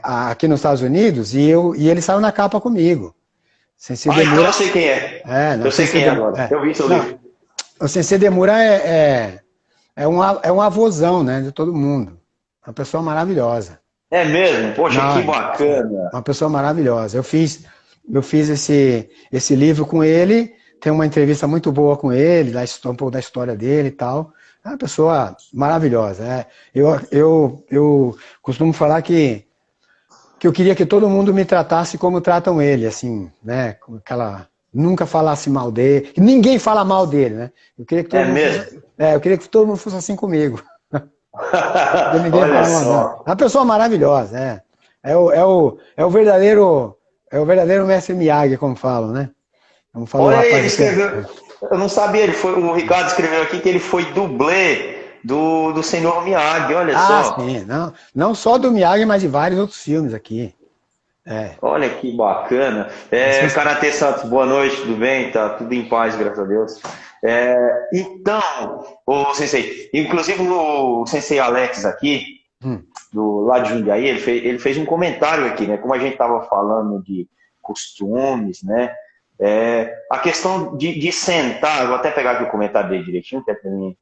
aqui nos Estados Unidos, e ele saiu na capa comigo. Então eu sei quem é. Eu sei quem é agora. Eu vi seu livro. O Sensei Demura é um avôzão, né, de todo mundo. Uma pessoa maravilhosa. É mesmo? Poxa, que bacana. Uma pessoa maravilhosa. Eu fiz esse livro com ele, tem uma entrevista muito boa com ele, um pouco da história dele e tal. É uma pessoa maravilhosa. Eu costumo falar que eu queria que todo mundo me tratasse como tratam ele, assim, né? Nunca falasse mal dele. Ninguém fala mal dele, né? Eu queria que eu queria que todo mundo fosse assim comigo. Olha só. É uma pessoa maravilhosa, é o verdadeiro mestre Miyagi, como falam, né? Olha, ele escreveu. Eu não sabia, o Ricardo escreveu aqui que ele foi dublê do senhor Miyagi, olha só. Sim, não só do Miyagi, mas de vários outros filmes aqui. Olha que bacana. Karatê Santos, boa noite, tudo bem? Tá tudo em paz, graças a Deus. Então, o sensei, inclusive o sensei Alex aqui, do lado de Jundiaí, ele fez um comentário aqui, né? Como a gente estava falando de costumes, né? A questão de sentar, vou até pegar aqui o comentário dele direitinho, que é para mim.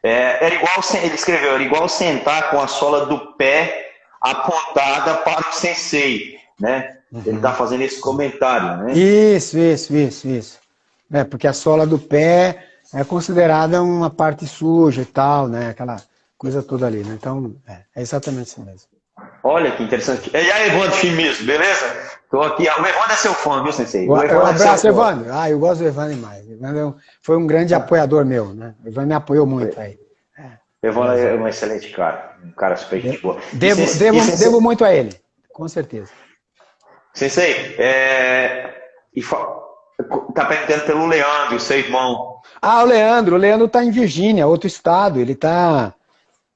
Ele escreveu, era igual sentar com a sola do pé apontada para o sensei, né? Ele está fazendo esse comentário, né? Isso. Porque a sola do pé é considerada uma parte suja e tal, né? Aquela coisa toda ali, né? Então, é exatamente isso mesmo. Olha que interessante. E aí, Evandro Chimizo, beleza? Tô aqui. O Evandro é seu fã, viu, sensei? Um abraço, Evandro. Eu gosto do Evandro demais. O Evandro foi um grande apoiador meu, né? O Evandro me apoiou muito aí. Evandro é um excelente cara. Um cara super gente boa. Devo muito a ele, com certeza. Sensei, tá perguntando pelo Leandro, seu irmão. O Leandro está em Virgínia, outro estado. Ele tá...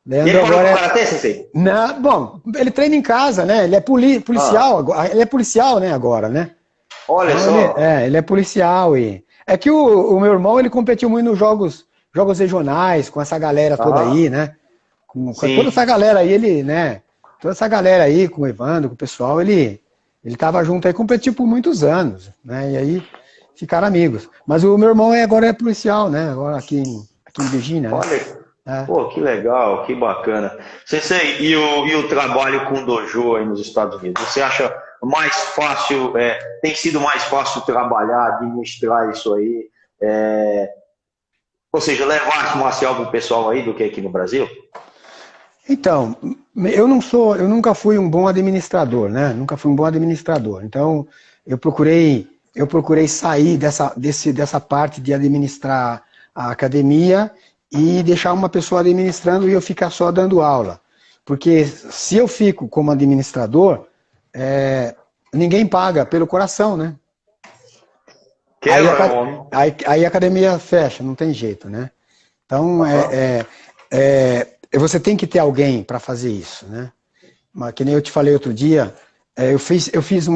Leandro ele agora parou no karatê, sensei? Não, bom, ele treina em casa, né? Ele é policial, ele é policial, né, agora, né? Olha então, só. Ele é policial e... É que o meu irmão, ele competiu muito nos jogos regionais, com essa galera toda aí, né? Com toda essa galera aí, ele, né? Toda essa galera aí, com o Evandro, com o pessoal, ele tava junto aí, competiu por muitos anos, né? E aí ficaram amigos. Mas o meu irmão agora é policial, né? Agora aqui em Virgínia, né? Olha. Pô, que legal, que bacana. Sensei, e o trabalho com dojo aí nos Estados Unidos? Você acha mais fácil, tem sido mais fácil trabalhar, administrar isso aí? Ou seja, levar arte marcial para o pessoal aí do que aqui no Brasil? Então, eu nunca fui um bom administrador, né? Nunca fui um bom administrador. Então, eu procurei sair dessa parte de administrar a academia e deixar uma pessoa administrando e eu ficar só dando aula. Porque se eu fico como administrador, ninguém paga pelo coração, né? Aí a academia fecha, não tem jeito, né? Então, você tem que ter alguém para fazer isso, né? Mas, que nem eu te falei outro dia, eu fiz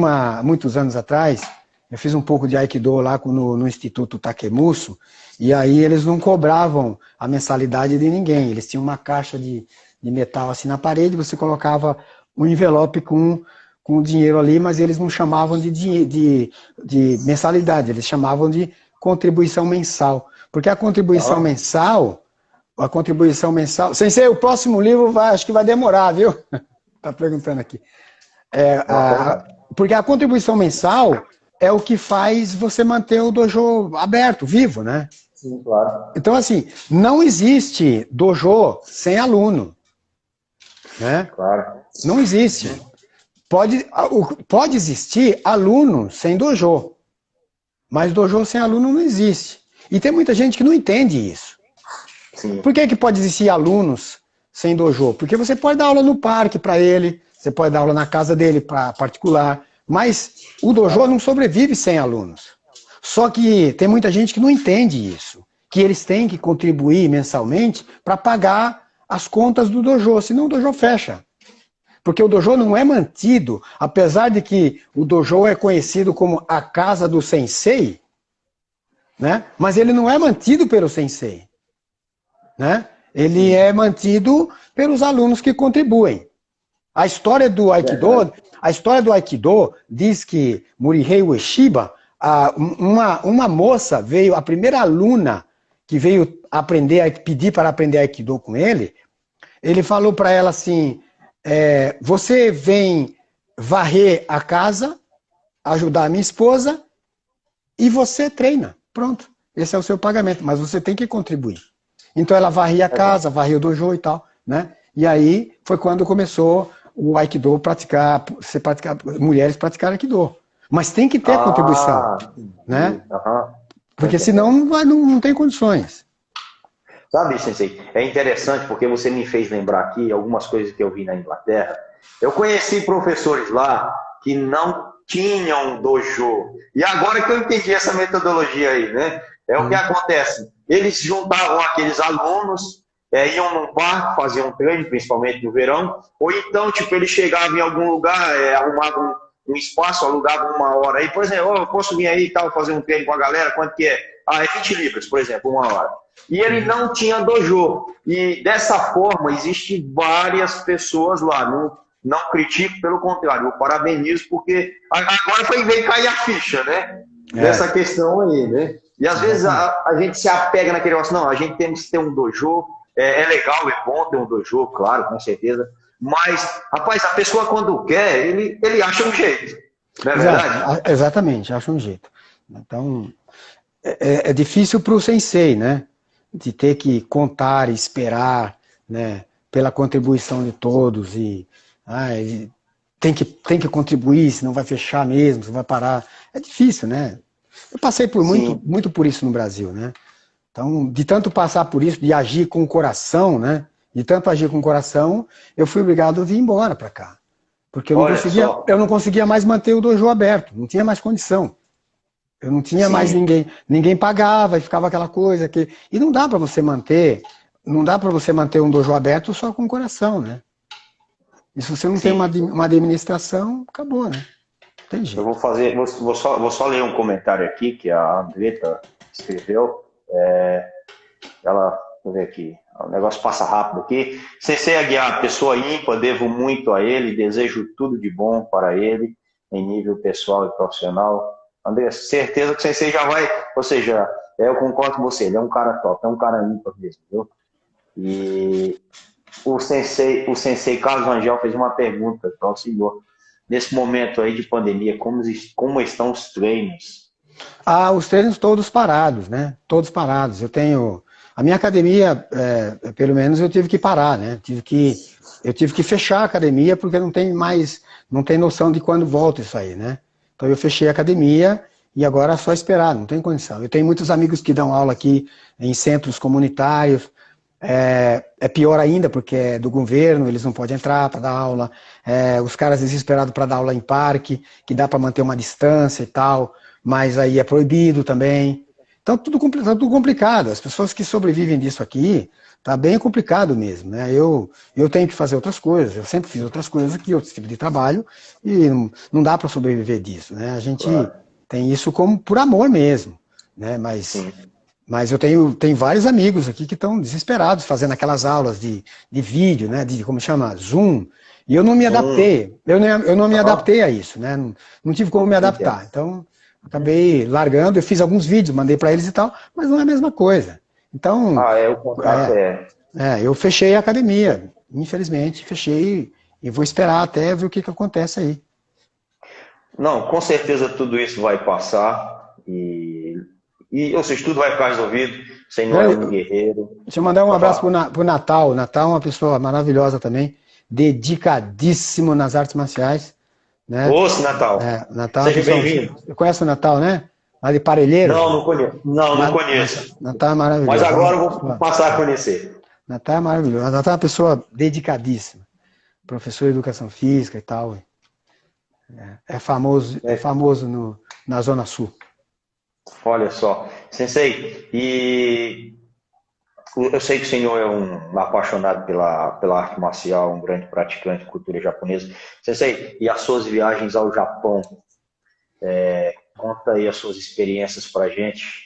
muitos anos atrás, eu fiz um pouco de Aikido lá no Instituto Takemuso, e aí eles não cobravam a mensalidade de ninguém, eles tinham uma caixa de metal assim na parede, você colocava um envelope com o dinheiro ali, mas eles não chamavam de mensalidade, eles chamavam de contribuição mensal, porque a contribuição mensal, Sensei, o próximo livro acho que vai demorar, viu? Tá perguntando aqui. Porque a contribuição mensal é o que faz você manter o dojo aberto, vivo, né? Sim, claro. Então, assim, não existe dojo sem aluno, né? Claro. Não existe. Pode existir aluno sem dojo, mas dojo sem aluno não existe. E tem muita gente que não entende isso. Sim. Por que pode existir alunos sem dojo? Porque você pode dar aula no parque para ele, você pode dar aula na casa dele para particular, mas o dojo não sobrevive sem alunos. Só que tem muita gente que não entende isso, que eles têm que contribuir mensalmente para pagar as contas do dojo, senão o dojo fecha. Porque o dojo não é mantido, apesar de que o dojo é conhecido como a casa do sensei, né? Mas ele não é mantido pelo sensei, né? Ele é mantido pelos alunos que contribuem. A história do Aikido diz que Morihei Ueshiba, uma moça veio, a primeira aluna que veio pedir para aprender Aikido com ele falou para ela assim, você vem varrer a casa, ajudar a minha esposa e você treina. Pronto, esse é o seu pagamento, mas você tem que contribuir. Então ela varria a casa, varria o dojo e tal, né? E aí foi quando começou o Aikido mulheres praticarem Aikido. Mas tem que ter contribuição, né? Porque senão não tem condições. Sabe, Sensei, é interessante porque você me fez lembrar aqui algumas coisas que eu vi na Inglaterra. Eu conheci professores lá que não tinham dojo. E agora que eu entendi essa metodologia aí, né? É o que acontece. Eles juntavam aqueles alunos, iam num parque, faziam um treino, principalmente no verão, ou então, tipo, eles chegavam em algum lugar, arrumavam um espaço, alugavam uma hora aí, por exemplo, eu posso vir aí e tal, fazer um treino com a galera, quanto que é? É 20 libras, por exemplo, uma hora. E ele não tinha dojo. E dessa forma, existem várias pessoas lá. Não critico, pelo contrário, eu parabenizo, porque agora veio cair a ficha, né? Dessa questão aí, né? E às vezes a gente se apega naquele negócio, não, a gente tem que ter um dojo, é legal, é bom ter um dojo, claro, com certeza. Mas, rapaz, a pessoa quando quer, ele acha um jeito. Não é verdade? Exatamente, acha um jeito. Então, é difícil para o sensei, né? De ter que contar e esperar, né? Pela contribuição de todos e tem que contribuir, senão vai fechar mesmo, senão vai parar. É difícil, né? Eu passei por muito por isso no Brasil, né? Então, de tanto passar por isso, de agir com o coração, né? De tanto agir com o coração, eu fui obrigado a vir embora para cá. Porque eu não conseguia mais manter o dojo aberto, não tinha mais condição. Eu não tinha mais ninguém pagava e ficava aquela coisa que... E não dá para você manter um dojo aberto só com o coração, né? E se você não tem uma administração, acabou, né? Não tem jeito. Vou só ler um comentário aqui que a Andretta escreveu. Deixa eu ver aqui. O negócio passa rápido aqui. Sensei Aguiar, pessoa ímpar, devo muito a ele, desejo tudo de bom para ele, em nível pessoal e profissional. André, certeza que o Sensei já vai... Ou seja, eu concordo com você, ele é um cara top, é um cara ímpar mesmo, viu? E o Sensei Carlos Rangel fez uma pergunta para o senhor. Nesse momento aí de pandemia, como estão os treinos? Os treinos todos parados, né? Todos parados. A minha academia, pelo menos eu tive que parar, né? Eu tive que fechar a academia porque não tem noção de quando volta isso aí, né? Então eu fechei a academia e agora é só esperar, não tem condição. Eu tenho muitos amigos que dão aula aqui em centros comunitários, é pior ainda, porque é do governo, eles não podem entrar para dar aula, os caras desesperados para dar aula em parque, que dá para manter uma distância e tal, mas aí é proibido também. Então, tá tudo complicado. As pessoas que sobrevivem disso aqui, tá bem complicado mesmo, né? Eu tenho que fazer outras coisas, eu sempre fiz outras coisas aqui, outro tipo de trabalho, e não dá para sobreviver disso, né? A gente tem isso como por amor mesmo, né? Mas eu tenho vários amigos aqui que estão desesperados fazendo aquelas aulas de vídeo, né? De, como chama? Zoom. E eu não me adaptei, eu não me adaptei a isso, né? Não tive como me adaptar. Então, acabei largando, eu fiz alguns vídeos, mandei para eles e tal, mas não é a mesma coisa. Então, o contato eu fechei a academia, infelizmente, fechei e vou esperar até ver o que acontece aí. Não, com certeza tudo isso vai passar ou seja, tudo vai ficar resolvido, sem nenhum guerreiro. Deixa eu mandar um abraço pro Natal. O Natal é uma pessoa maravilhosa também, dedicadíssimo nas artes marciais. Né? Ô, Natal. Natal Seja bem-vindo. Você conhece o Natal, né? Lá de Parelheiro? Não conheço. Não conheço. Natal é maravilhoso. Mas agora eu vou passar a conhecer. Natal é maravilhoso. Natal é uma pessoa dedicadíssima. Professor de educação física e tal. É famoso na Zona Sul. Olha só. Sensei, e eu sei que o senhor é um apaixonado pela arte marcial, um grande praticante de cultura japonesa. Sensei, e as suas viagens ao Japão? Conta aí as suas experiências pra gente.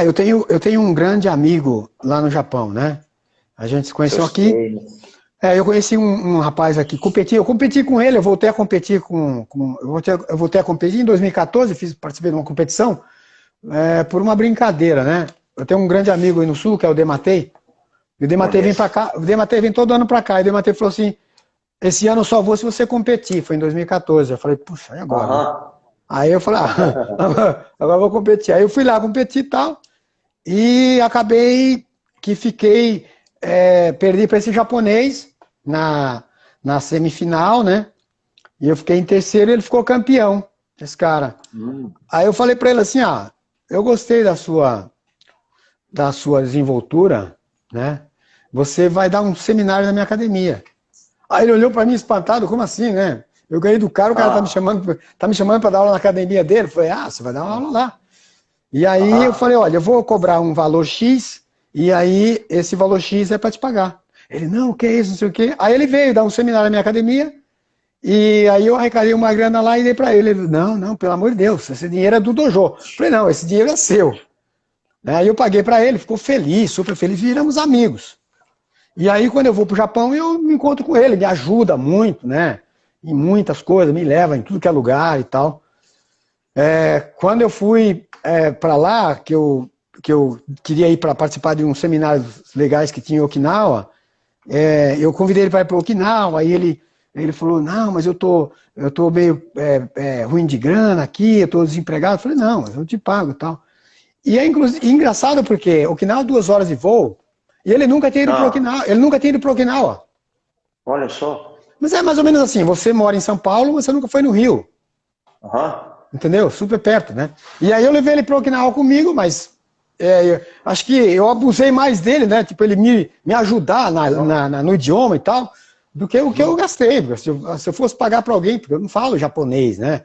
Eu tenho um grande amigo lá no Japão, né? A gente se conheceu aqui. Eu conheci um rapaz aqui, eu competi com ele, eu voltei a competir eu voltei a competir em 2014, participei de uma competição, por uma brincadeira, né? Eu tenho um grande amigo aí no Sul, que é o Dematei, e o Dematei vem pra cá, o Dematei vem todo ano pra cá, e o Dematei falou assim, esse ano eu só vou se você competir, foi em 2014, eu falei, puxa, e agora? Aí eu falei, agora eu vou competir. Aí eu fui lá competir e tal, e acabei que perdi para esse japonês na semifinal, né? E eu fiquei em terceiro e ele ficou campeão, esse cara. Aí eu falei para ele assim, eu gostei da sua desenvoltura, né? Você vai dar um seminário na minha academia. Aí ele olhou para mim espantado, como assim, né? Eu ganhei do cara, o cara tá me chamando para dar aula na academia dele. Eu falei, você vai dar uma aula lá. E aí eu falei, olha, eu vou cobrar um valor X, e aí esse valor X é para te pagar. Ele, não, o que é isso, não sei o quê. Aí ele veio dar um seminário na minha academia, e aí eu arrecadei uma grana lá e dei para ele. Ele, não, pelo amor de Deus, esse dinheiro é do dojo. Eu falei, não, esse dinheiro é seu. Aí eu paguei para ele, ficou feliz, super feliz, viramos amigos. E aí quando eu vou pro Japão, eu me encontro com ele, me ajuda muito, né? Em muitas coisas, me leva em tudo que é lugar e tal. Quando eu fui para lá, que eu queria ir para participar de uns seminários legais que tinha em Okinawa, eu convidei ele para ir para Okinawa, aí ele falou, não, mas eu tô meio ruim de grana aqui, eu tô desempregado. Eu falei, não, mas eu te pago e tal. E é engraçado porque Okinawa 2 horas de voo, e ele nunca tinha ido para Okinawa. Olha só. Mas é mais ou menos assim, você mora em São Paulo, mas você nunca foi no Rio. Entendeu? Super perto, né? E aí eu levei ele para Okinawa comigo, mas acho que eu abusei mais dele, né? Tipo, ele me ajudar no idioma e tal, do que o que eu gastei. Se eu fosse pagar para alguém, porque eu não falo japonês, né?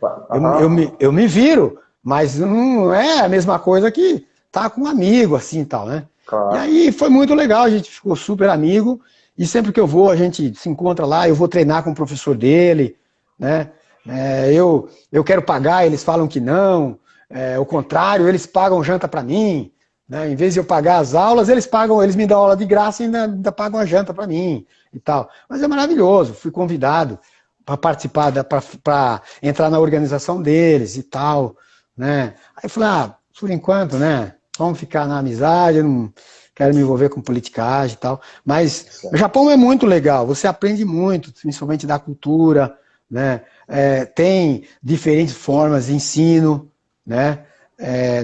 Eu me viro, mas não é a mesma coisa que tá com um amigo, assim e tal, né? Claro. E aí foi muito legal, a gente ficou super amigo. E sempre que eu vou, a gente se encontra lá, eu vou treinar com o professor dele, né? Eu quero pagar, eles falam que não. O contrário, eles pagam janta para mim, né? Em vez de eu pagar as aulas, eles me dão aula de graça e ainda pagam a janta para mim e tal. Mas é maravilhoso, fui convidado para participar, para entrar na organização deles e tal, né? Aí eu falei, por enquanto, né? Vamos ficar na amizade, eu não quero me envolver com politicagem e tal. Mas o Japão é muito legal, você aprende muito, principalmente da cultura, né? Tem diferentes formas de ensino, né?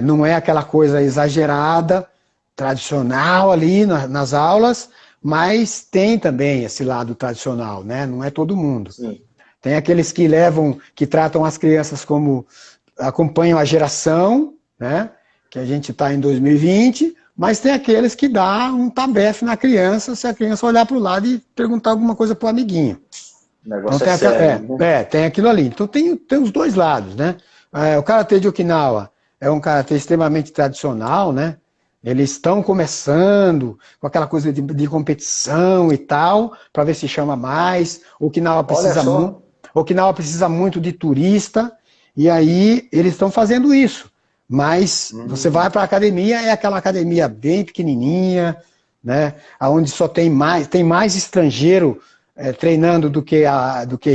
Não é aquela coisa exagerada, tradicional ali nas aulas, mas tem também esse lado tradicional, né? Não é todo mundo. Sim. Tem aqueles que tratam as crianças como acompanham a geração, né? Que a gente está em 2020, Mas tem aqueles que dá um tabefe na criança se a criança olhar para o lado e perguntar alguma coisa para o amiguinho. O Então negócio tem, é sério, né? tem aquilo ali. Então tem os dois lados, né? O karatê de Okinawa é um karatê extremamente tradicional, né? Eles estão começando com aquela coisa de competição e tal, para ver se chama mais. Olha só. Okinawa precisa muito de turista, e aí eles estão fazendo isso. Mas você vai para a academia, é aquela academia bem pequenininha, né? Onde só tem mais estrangeiro treinando do que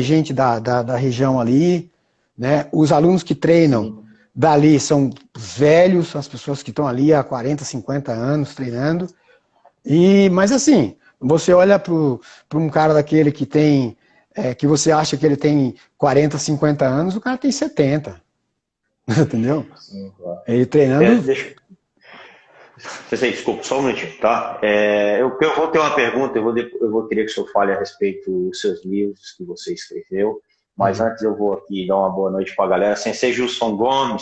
gente da região ali, né? Os alunos que treinam dali são os velhos, as pessoas que estão ali há 40, 50 anos treinando. Mas assim, você olha para um cara daquele que tem, que você acha que ele tem 40, 50 anos, o cara tem 70. Entendeu? Sim, claro. Ele treinando. Desculpa, só um minutinho, tá? Eu vou ter uma pergunta, eu vou querer que o senhor fale a respeito dos seus livros que você escreveu, mas antes eu vou aqui dar uma boa noite para a galera. Sensei Gilson Gomes,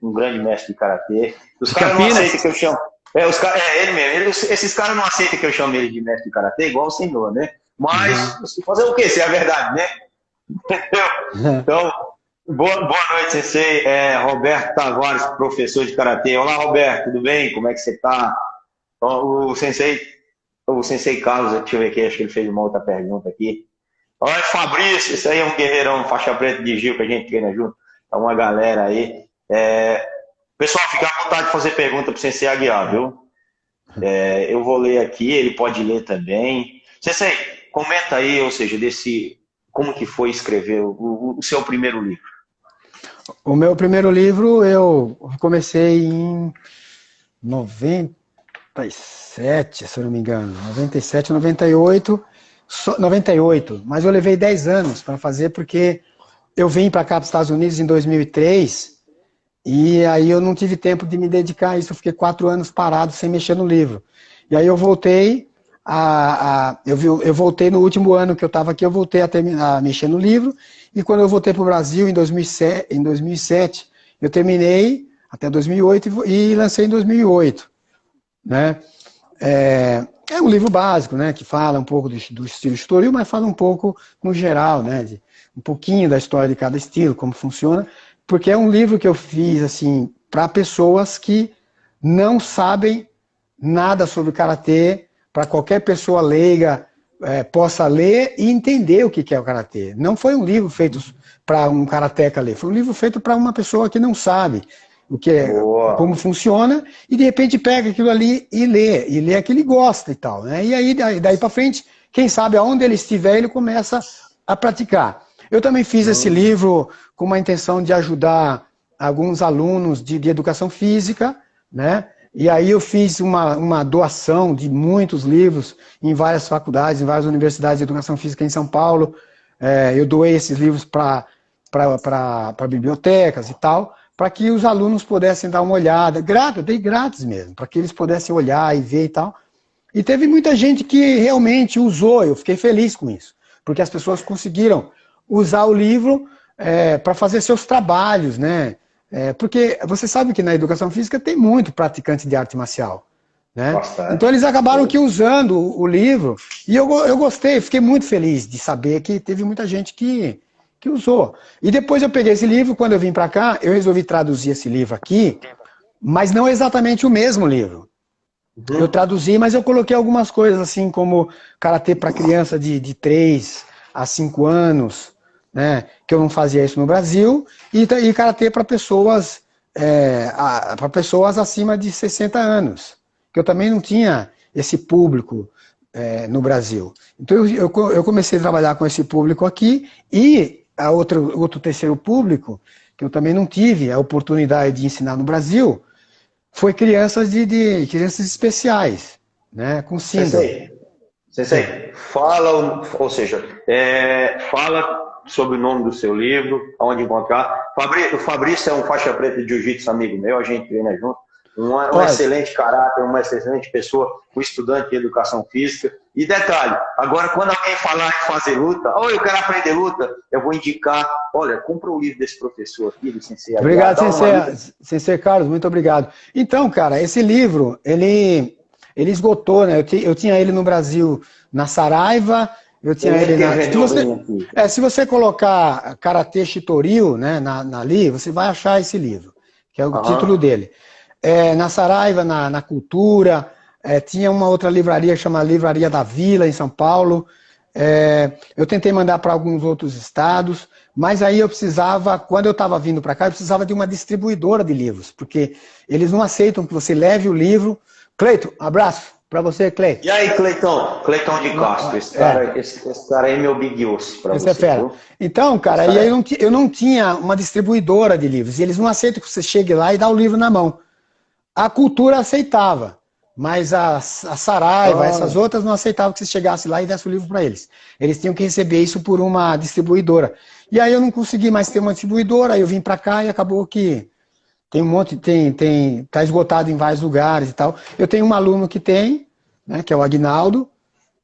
um grande mestre de karatê. Os caras não aceitam que eu chamo. Ele mesmo. Esses caras não aceitam que eu chame ele de mestre de karatê, igual o senhor, né? Mas fazer o quê? Se é a verdade, né? Entendeu? Então. Boa noite, Sensei. Roberto Tavares, professor de Karatê. Olá, Roberto, tudo bem? Como é que você está? O Sensei Carlos, deixa eu ver aqui, acho que ele fez uma outra pergunta aqui. Olha, Fabrício, esse aí é um guerreirão, faixa preta de Gil, que a gente treina junto. Tá uma galera aí. Pessoal, fica à vontade de fazer pergunta para o Sensei Aguiar, viu? Eu vou ler aqui, ele pode ler também. Sensei, comenta aí, ou seja, como que foi escrever o seu primeiro livro? O meu primeiro livro eu comecei em 97, se eu não me engano, 97, 98, 98, mas eu levei 10 anos para fazer porque eu vim para cá para os Estados Unidos em 2003 e aí eu não tive tempo de me dedicar a isso, eu fiquei 4 anos parado sem mexer no livro. E aí eu voltei eu voltei no último ano que eu estava aqui, eu voltei a mexer no livro, e quando eu voltei para o Brasil, em 2007, eu terminei até 2008 e lancei em 2008. Né? É um livro básico, né, que fala um pouco do estilo Estoril, mas fala um pouco no geral, né, um pouquinho da história de cada estilo, como funciona, porque é um livro que eu fiz assim para pessoas que não sabem nada sobre karatê, para qualquer pessoa leiga possa ler e entender o que é o karatê. Não foi um livro feito para um karateca ler, foi um livro feito para uma pessoa que não sabe como funciona, e de repente pega aquilo ali e lê aquilo que ele gosta e tal, né? E aí, daí para frente, quem sabe aonde ele estiver, ele começa a praticar. Eu também fiz esse livro com uma intenção de ajudar alguns alunos de educação física, né? E aí eu fiz uma doação de muitos livros em várias faculdades, em várias universidades de educação física em São Paulo. Eu doei esses livros para bibliotecas e tal, para que os alunos pudessem dar uma olhada, eu dei grátis mesmo, para que eles pudessem olhar e ver e tal. E teve muita gente que realmente usou, eu fiquei feliz com isso, porque as pessoas conseguiram usar o livro para fazer seus trabalhos, né? Porque você sabe que na educação física tem muito praticante de arte marcial, né? Então eles acabaram que usando o livro, e eu gostei, fiquei muito feliz de saber que teve muita gente que usou. E depois eu peguei esse livro, quando eu vim para cá, eu resolvi traduzir esse livro aqui, mas não exatamente o mesmo livro. Eu traduzi, mas eu coloquei algumas coisas assim, como karatê para criança de 3 a 5 anos, né, que eu não fazia isso no Brasil, e karatê para pessoas acima de 60 anos, que eu também não tinha esse público no Brasil. Então eu comecei a trabalhar com esse público aqui, e outro terceiro público, que eu também não tive a oportunidade de ensinar no Brasil, foi crianças crianças especiais, né, com síndrome. Sensei, fala sobre o nome do seu livro, onde encontrar. O Fabrício é um faixa preta de jiu-jitsu, amigo meu, a gente treina junto. Um excelente caráter, uma excelente pessoa, um estudante de educação física. E detalhe, agora quando alguém falar em fazer luta, ou eu quero aprender luta, eu vou indicar, olha, compra o livro desse professor aqui, do Sensei Aguiar. Obrigado, Sensei Carlos, muito obrigado. Então, cara, esse livro, ele esgotou, né? Eu tinha ele no Brasil na Saraiva, eu tinha ele na... Se você colocar Karatê Shitoryu, né, ali, você vai achar esse livro, que é o título dele. Na Saraiva, na Cultura, tinha uma outra livraria chamada Livraria da Vila, em São Paulo. Eu tentei mandar para alguns outros estados, mas aí eu precisava, quando eu estava vindo para cá, eu precisava de uma distribuidora de livros, porque eles não aceitam que você leve o livro. Cleiton, abraço para você, Cleiton. E aí, Cleiton? Cleiton de Castro, esse cara aí é meu big osso para você. Esse é fera. Viu? Então, cara, e aí eu não tinha uma distribuidora de livros, e eles não aceitam que você chegue lá e dá o livro na mão. A Cultura aceitava, mas a Saraiva, essas outras não aceitavam que você chegasse lá e desse o livro para eles. Eles tinham que receber isso por uma distribuidora. E aí eu não consegui mais ter uma distribuidora, aí eu vim para cá e acabou que tem um monte, tá esgotado em vários lugares e tal. Eu tenho um aluno que tem, né, que é o Aguinaldo,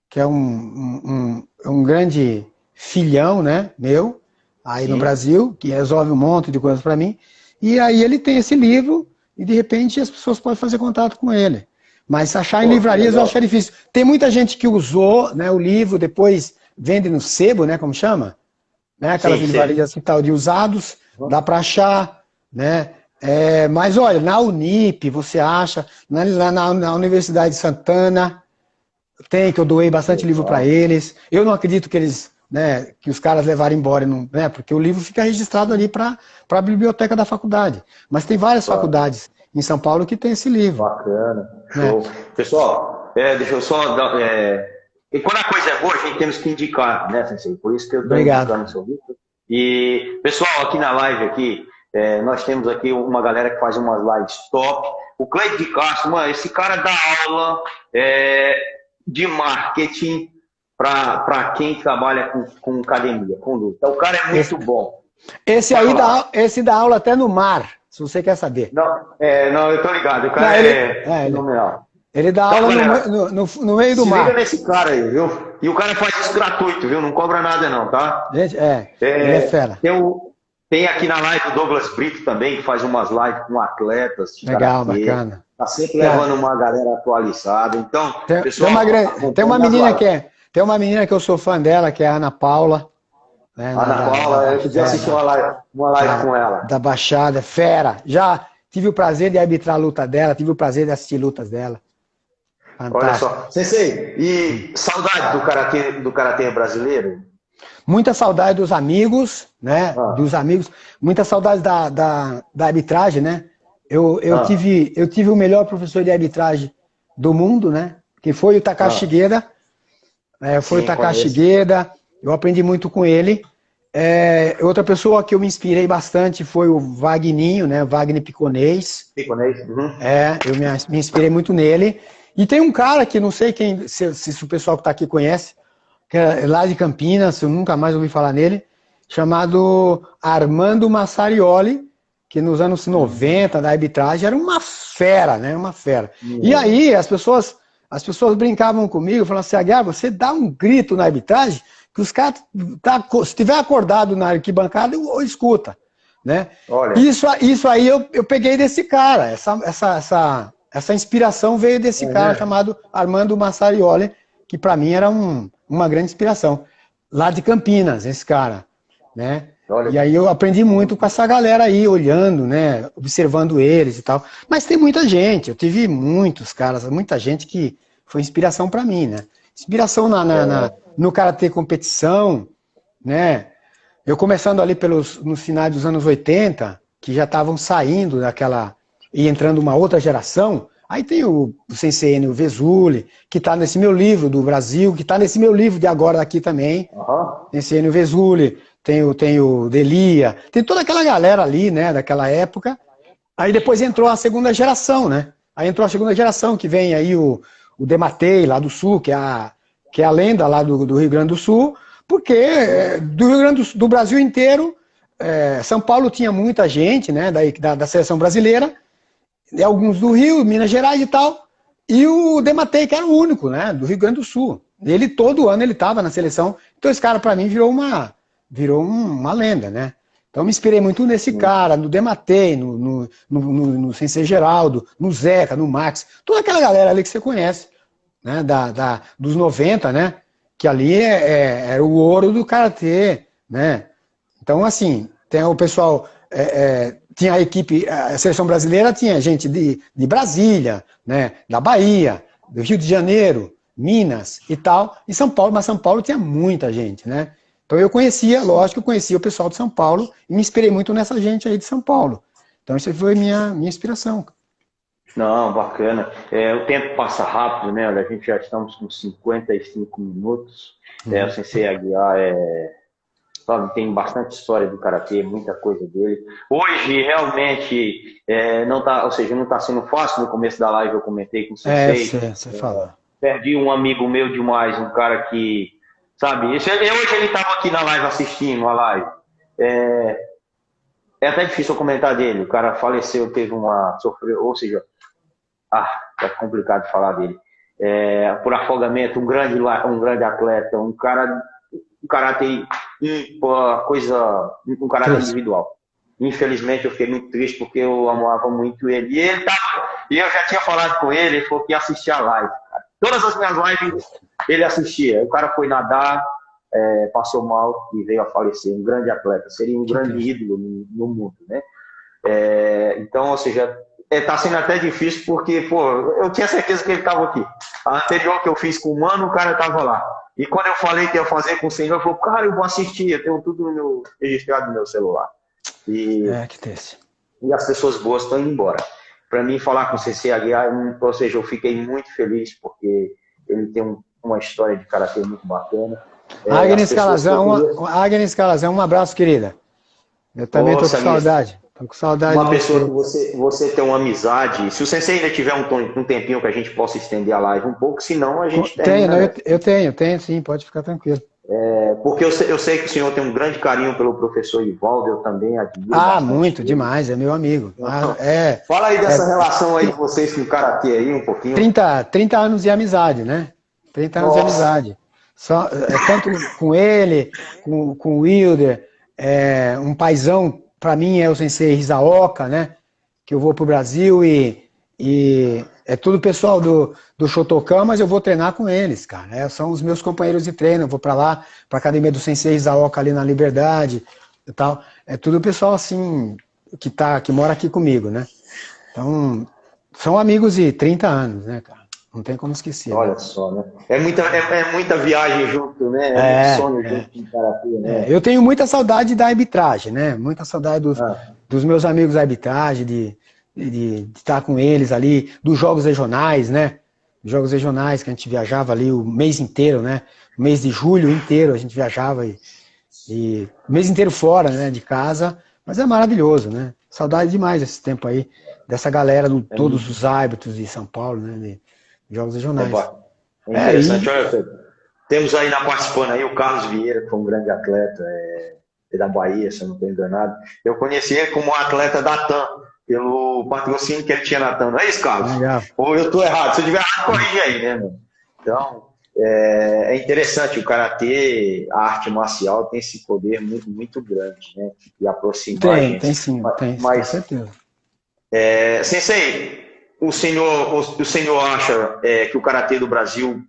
que é um grande filhão, né, meu, aí no Brasil, que resolve um monte de coisas para mim. E aí ele tem esse livro e de repente as pessoas podem fazer contato com ele. Mas achar em livrarias eu acho difícil. Tem muita gente que usou, né, o livro, depois vende no sebo, né, como chama? Né, aquelas livrarias assim, tal de usados, dá para achar, né? Mas olha, na Unip você acha, na Universidade de Santana tem, que eu doei bastante livro para eles. Eu não acredito que eles, né, que os caras levaram embora, né, porque o livro fica registrado ali para a biblioteca da faculdade. Mas tem várias faculdades em São Paulo que tem esse livro. Bacana, show. Pessoal, deixa eu só dar... E quando a coisa é boa, a gente temos que indicar, né, Sensei? Por isso que eu estou indicando o seu livro. E, pessoal, aqui na live aqui, nós temos aqui uma galera que faz umas lives top. O Cleiton de Castro, mano, esse cara dá aula de marketing para quem trabalha com academia, com luta. O cara é muito bom. Esse dá aula até no mar, se você quer saber. Não, eu tô ligado. O cara é fenomenal. Ele dá aula no meio do mar. Se liga nesse cara aí, viu? E o cara faz isso gratuito, viu? Não cobra nada não, tá? Gente, ele é fera. Tem aqui na live o Douglas Brito também, que faz umas lives com atletas. Legal, bacana. Tá sempre levando uma galera atualizada. Então, pessoal... Tem uma menina que eu sou fã dela, que é a Ana Paula. Né, Ana Paula, eu podia assistir uma live com ela. Da Baixada, fera. Já tive o prazer de arbitrar a luta dela, tive o prazer de assistir lutas dela. Fantástico. Olha só. Sensei, e saudade do karatê brasileiro? Muita saudade dos amigos, né? Dos amigos. Muita saudade da arbitragem, né? Eu tive o melhor professor de arbitragem do mundo, né? Que foi o Takashi Shigeda. Eu aprendi muito com ele. Outra pessoa que eu me inspirei bastante foi o Wagninho, né? Wagner Piconês. Eu me inspirei muito nele. E tem um cara que não sei se o pessoal que está aqui conhece, que é lá de Campinas, eu nunca mais ouvi falar nele, chamado Armando Massarioli, que nos anos 90, da arbitragem, era uma fera, né? Uma fera. E aí as pessoas brincavam comigo, falavam assim, Aguiar, você dá um grito na arbitragem, que os caras, se estiver acordado na arquibancada, eu escuta. Né? Olha. Isso aí eu peguei desse cara, essa inspiração veio desse cara chamado Armando Massarioli, que para mim era uma grande inspiração. Lá de Campinas, esse cara. Né? E aí eu aprendi muito com essa galera aí, olhando, né? Observando eles e tal. Mas tem muita gente, eu tive muitos caras, muita gente que foi inspiração para mim, né? Inspiração no karatê competição, né? Eu começando ali nos finais dos anos 80, que já estavam saindo daquela e entrando uma outra geração. Aí tem o Sensei Enio Vesuli, que está nesse meu livro do Brasil, que está nesse meu livro de agora aqui também. Sensei Enio Vesuli, tem o Delia, tem toda aquela galera ali, né, daquela época. Aí depois entrou a segunda geração, né? Aí entrou a segunda geração, que vem aí o Dematei, lá do Sul, que é a lenda lá do Rio Grande do Sul, porque do Brasil inteiro, São Paulo tinha muita gente, né, da seleção brasileira. alguns do Rio, Minas Gerais e tal, e o Dematei, que era o único, né, do Rio Grande do Sul. Ele, todo ano, ele estava na seleção, então esse cara, para mim, virou uma lenda, né. Então eu me inspirei muito nesse cara, no Dematei, no Sensei Geraldo, no Zeca, no Max, toda aquela galera ali que você conhece, né, dos 90, né, que ali era o ouro do karatê, né. Então, assim, tem o pessoal, tinha a equipe, a seleção brasileira tinha gente de Brasília, né, da Bahia, do Rio de Janeiro, Minas e tal, e São Paulo, mas São Paulo tinha muita gente, né. Então eu conhecia, lógico, eu conhecia o pessoal de São Paulo e me inspirei muito nessa gente aí de São Paulo. Então isso foi minha inspiração. Não, bacana. O tempo passa rápido, né? Olha, a gente já estamos com 55 minutos. O Sensei Aguiar sabe, tem bastante história do karatê, muita coisa dele. Hoje, realmente, não tá, ou seja, não está sendo fácil. No começo da live eu comentei com o Sensei. Você falou. Perdi um amigo meu demais, um cara que, sabe, hoje ele estava aqui na live assistindo a live. É até difícil eu comentar dele. O cara faleceu, sofreu, ou seja, é complicado falar dele. Por afogamento, um grande atleta, um caráter um caráter individual. Infelizmente eu fiquei muito triste porque eu amava muito ele. E eu já tinha falado com ele, ele falou que ia assistir a live. Todas as minhas lives ele assistia. O cara foi nadar, passou mal e veio a falecer. Um grande atleta, seria um grande ídolo no mundo, né? Então, ou seja, tá sendo até difícil porque, pô, eu tinha certeza que ele estava aqui. A anterior que eu fiz com o Mano, o cara estava lá. E quando eu falei que ia fazer com o senhor, ele falou, cara, eu vou assistir, eu tenho tudo registrado no meu celular. Que triste. E as pessoas boas estão indo embora. Para mim, falar com o Sensei Aguiar, ou seja, eu fiquei muito feliz porque ele tem uma história de karatê muito bacana. Agnes Calazão, um abraço, querida. Eu também estou com saudade. Tô com saudade. Uma pessoa que você tem uma amizade. Se o Sensei ainda tiver um tempinho que a gente possa estender a live um pouco, senão a gente tem. Eu tenho sim, pode ficar tranquilo. Porque eu sei que o senhor tem um grande carinho pelo professor Ivaldo, eu também admiro. Muito, demais, é meu amigo. Fala aí dessa relação aí de vocês com o karatê aí, um pouquinho. 30 anos de amizade, né? 30 anos de amizade. Tanto com ele, com o Wilder, um paizão, para mim é o Sensei Hisaoka, né? Que eu vou pro Brasil e é tudo pessoal do Shotokan, mas eu vou treinar com eles, cara. São os meus companheiros de treino, eu vou para lá, para a academia do Sensei Hisaoka ali na Liberdade e tal. É tudo pessoal assim, que mora aqui comigo, né? Então, são amigos de 30 anos, né, cara? Não tem como esquecer. Olha, né? Só, né? É muita viagem junto, né? Muito sonho junto com o karatê, né? Eu tenho muita saudade da arbitragem, né? Muita saudade dos meus amigos da arbitragem, de estar com eles ali, dos jogos regionais, né? Jogos regionais que a gente viajava ali o mês inteiro, né? O mês de julho inteiro a gente viajava e o mês inteiro fora, né? De casa, mas é maravilhoso, né? Saudade demais esse tempo aí, dessa galera, todos os árbitros de São Paulo, né? De jogos regionais. Interessante, olha, temos aí participando aí o Carlos Vieira, que foi um grande atleta, da Bahia, se eu não estou enganado. Eu conheci ele como atleta da TAM, pelo patrocínio que ele tinha na TAM. Não é isso, Carlos? Legal. Ou eu estou errado? Se eu estiver errado, corrige aí, né, meu? Então, é interessante, o karatê, a arte marcial, tem esse poder muito, muito grande, né? De aproximar a gente. Tem sim, com certeza. Sensei, o senhor acha que o karatê do Brasil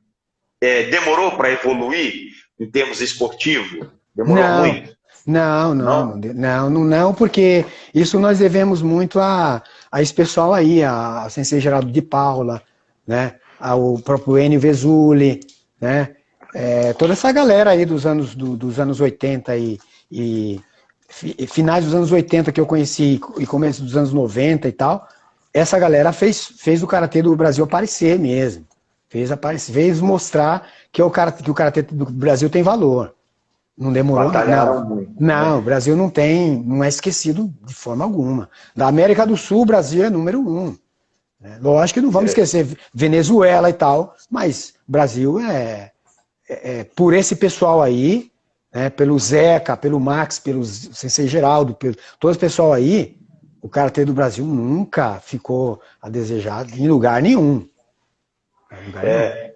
demorou para evoluir em termos esportivos? Demorou muito? Não, porque isso nós devemos muito a esse pessoal aí, a Sensei Geraldo de Paula, né? Ao próprio Enio Vesuli, né? Toda essa galera aí dos anos 80 e finais dos anos 80 que eu conheci e começo dos anos 90 e tal, essa galera fez o karatê do Brasil aparecer mesmo. Fez mostrar que o karatê do Brasil tem valor. Não demorou, não. O Brasil não é esquecido de forma alguma. Da América do Sul, o Brasil é número 1. Lógico que não vamos esquecer Venezuela e tal, mas o Brasil por esse pessoal aí, né, pelo Zeca, pelo Max, pelo Sensei Geraldo, todo esse pessoal aí, o karatê do Brasil nunca ficou a desejar em lugar nenhum. Em lugar nenhum.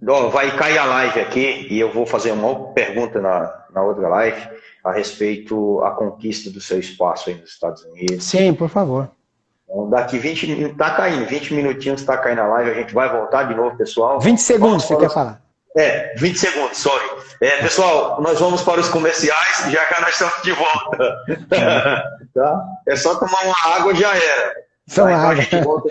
Ó, vai cair a live aqui e eu vou fazer uma outra pergunta na outra live a respeito da conquista do seu espaço aí nos Estados Unidos. Sim, por favor. Então, daqui 20 minutos, tá caindo, 20 minutinhos está caindo a live, a gente vai voltar de novo, pessoal. 20 segundos, você quer falar? 20 segundos, sorry. Pessoal, nós vamos para os comerciais, já que nós estamos de volta. Tá? É só tomar uma água, já era. Só Tá? Então água. a gente volta.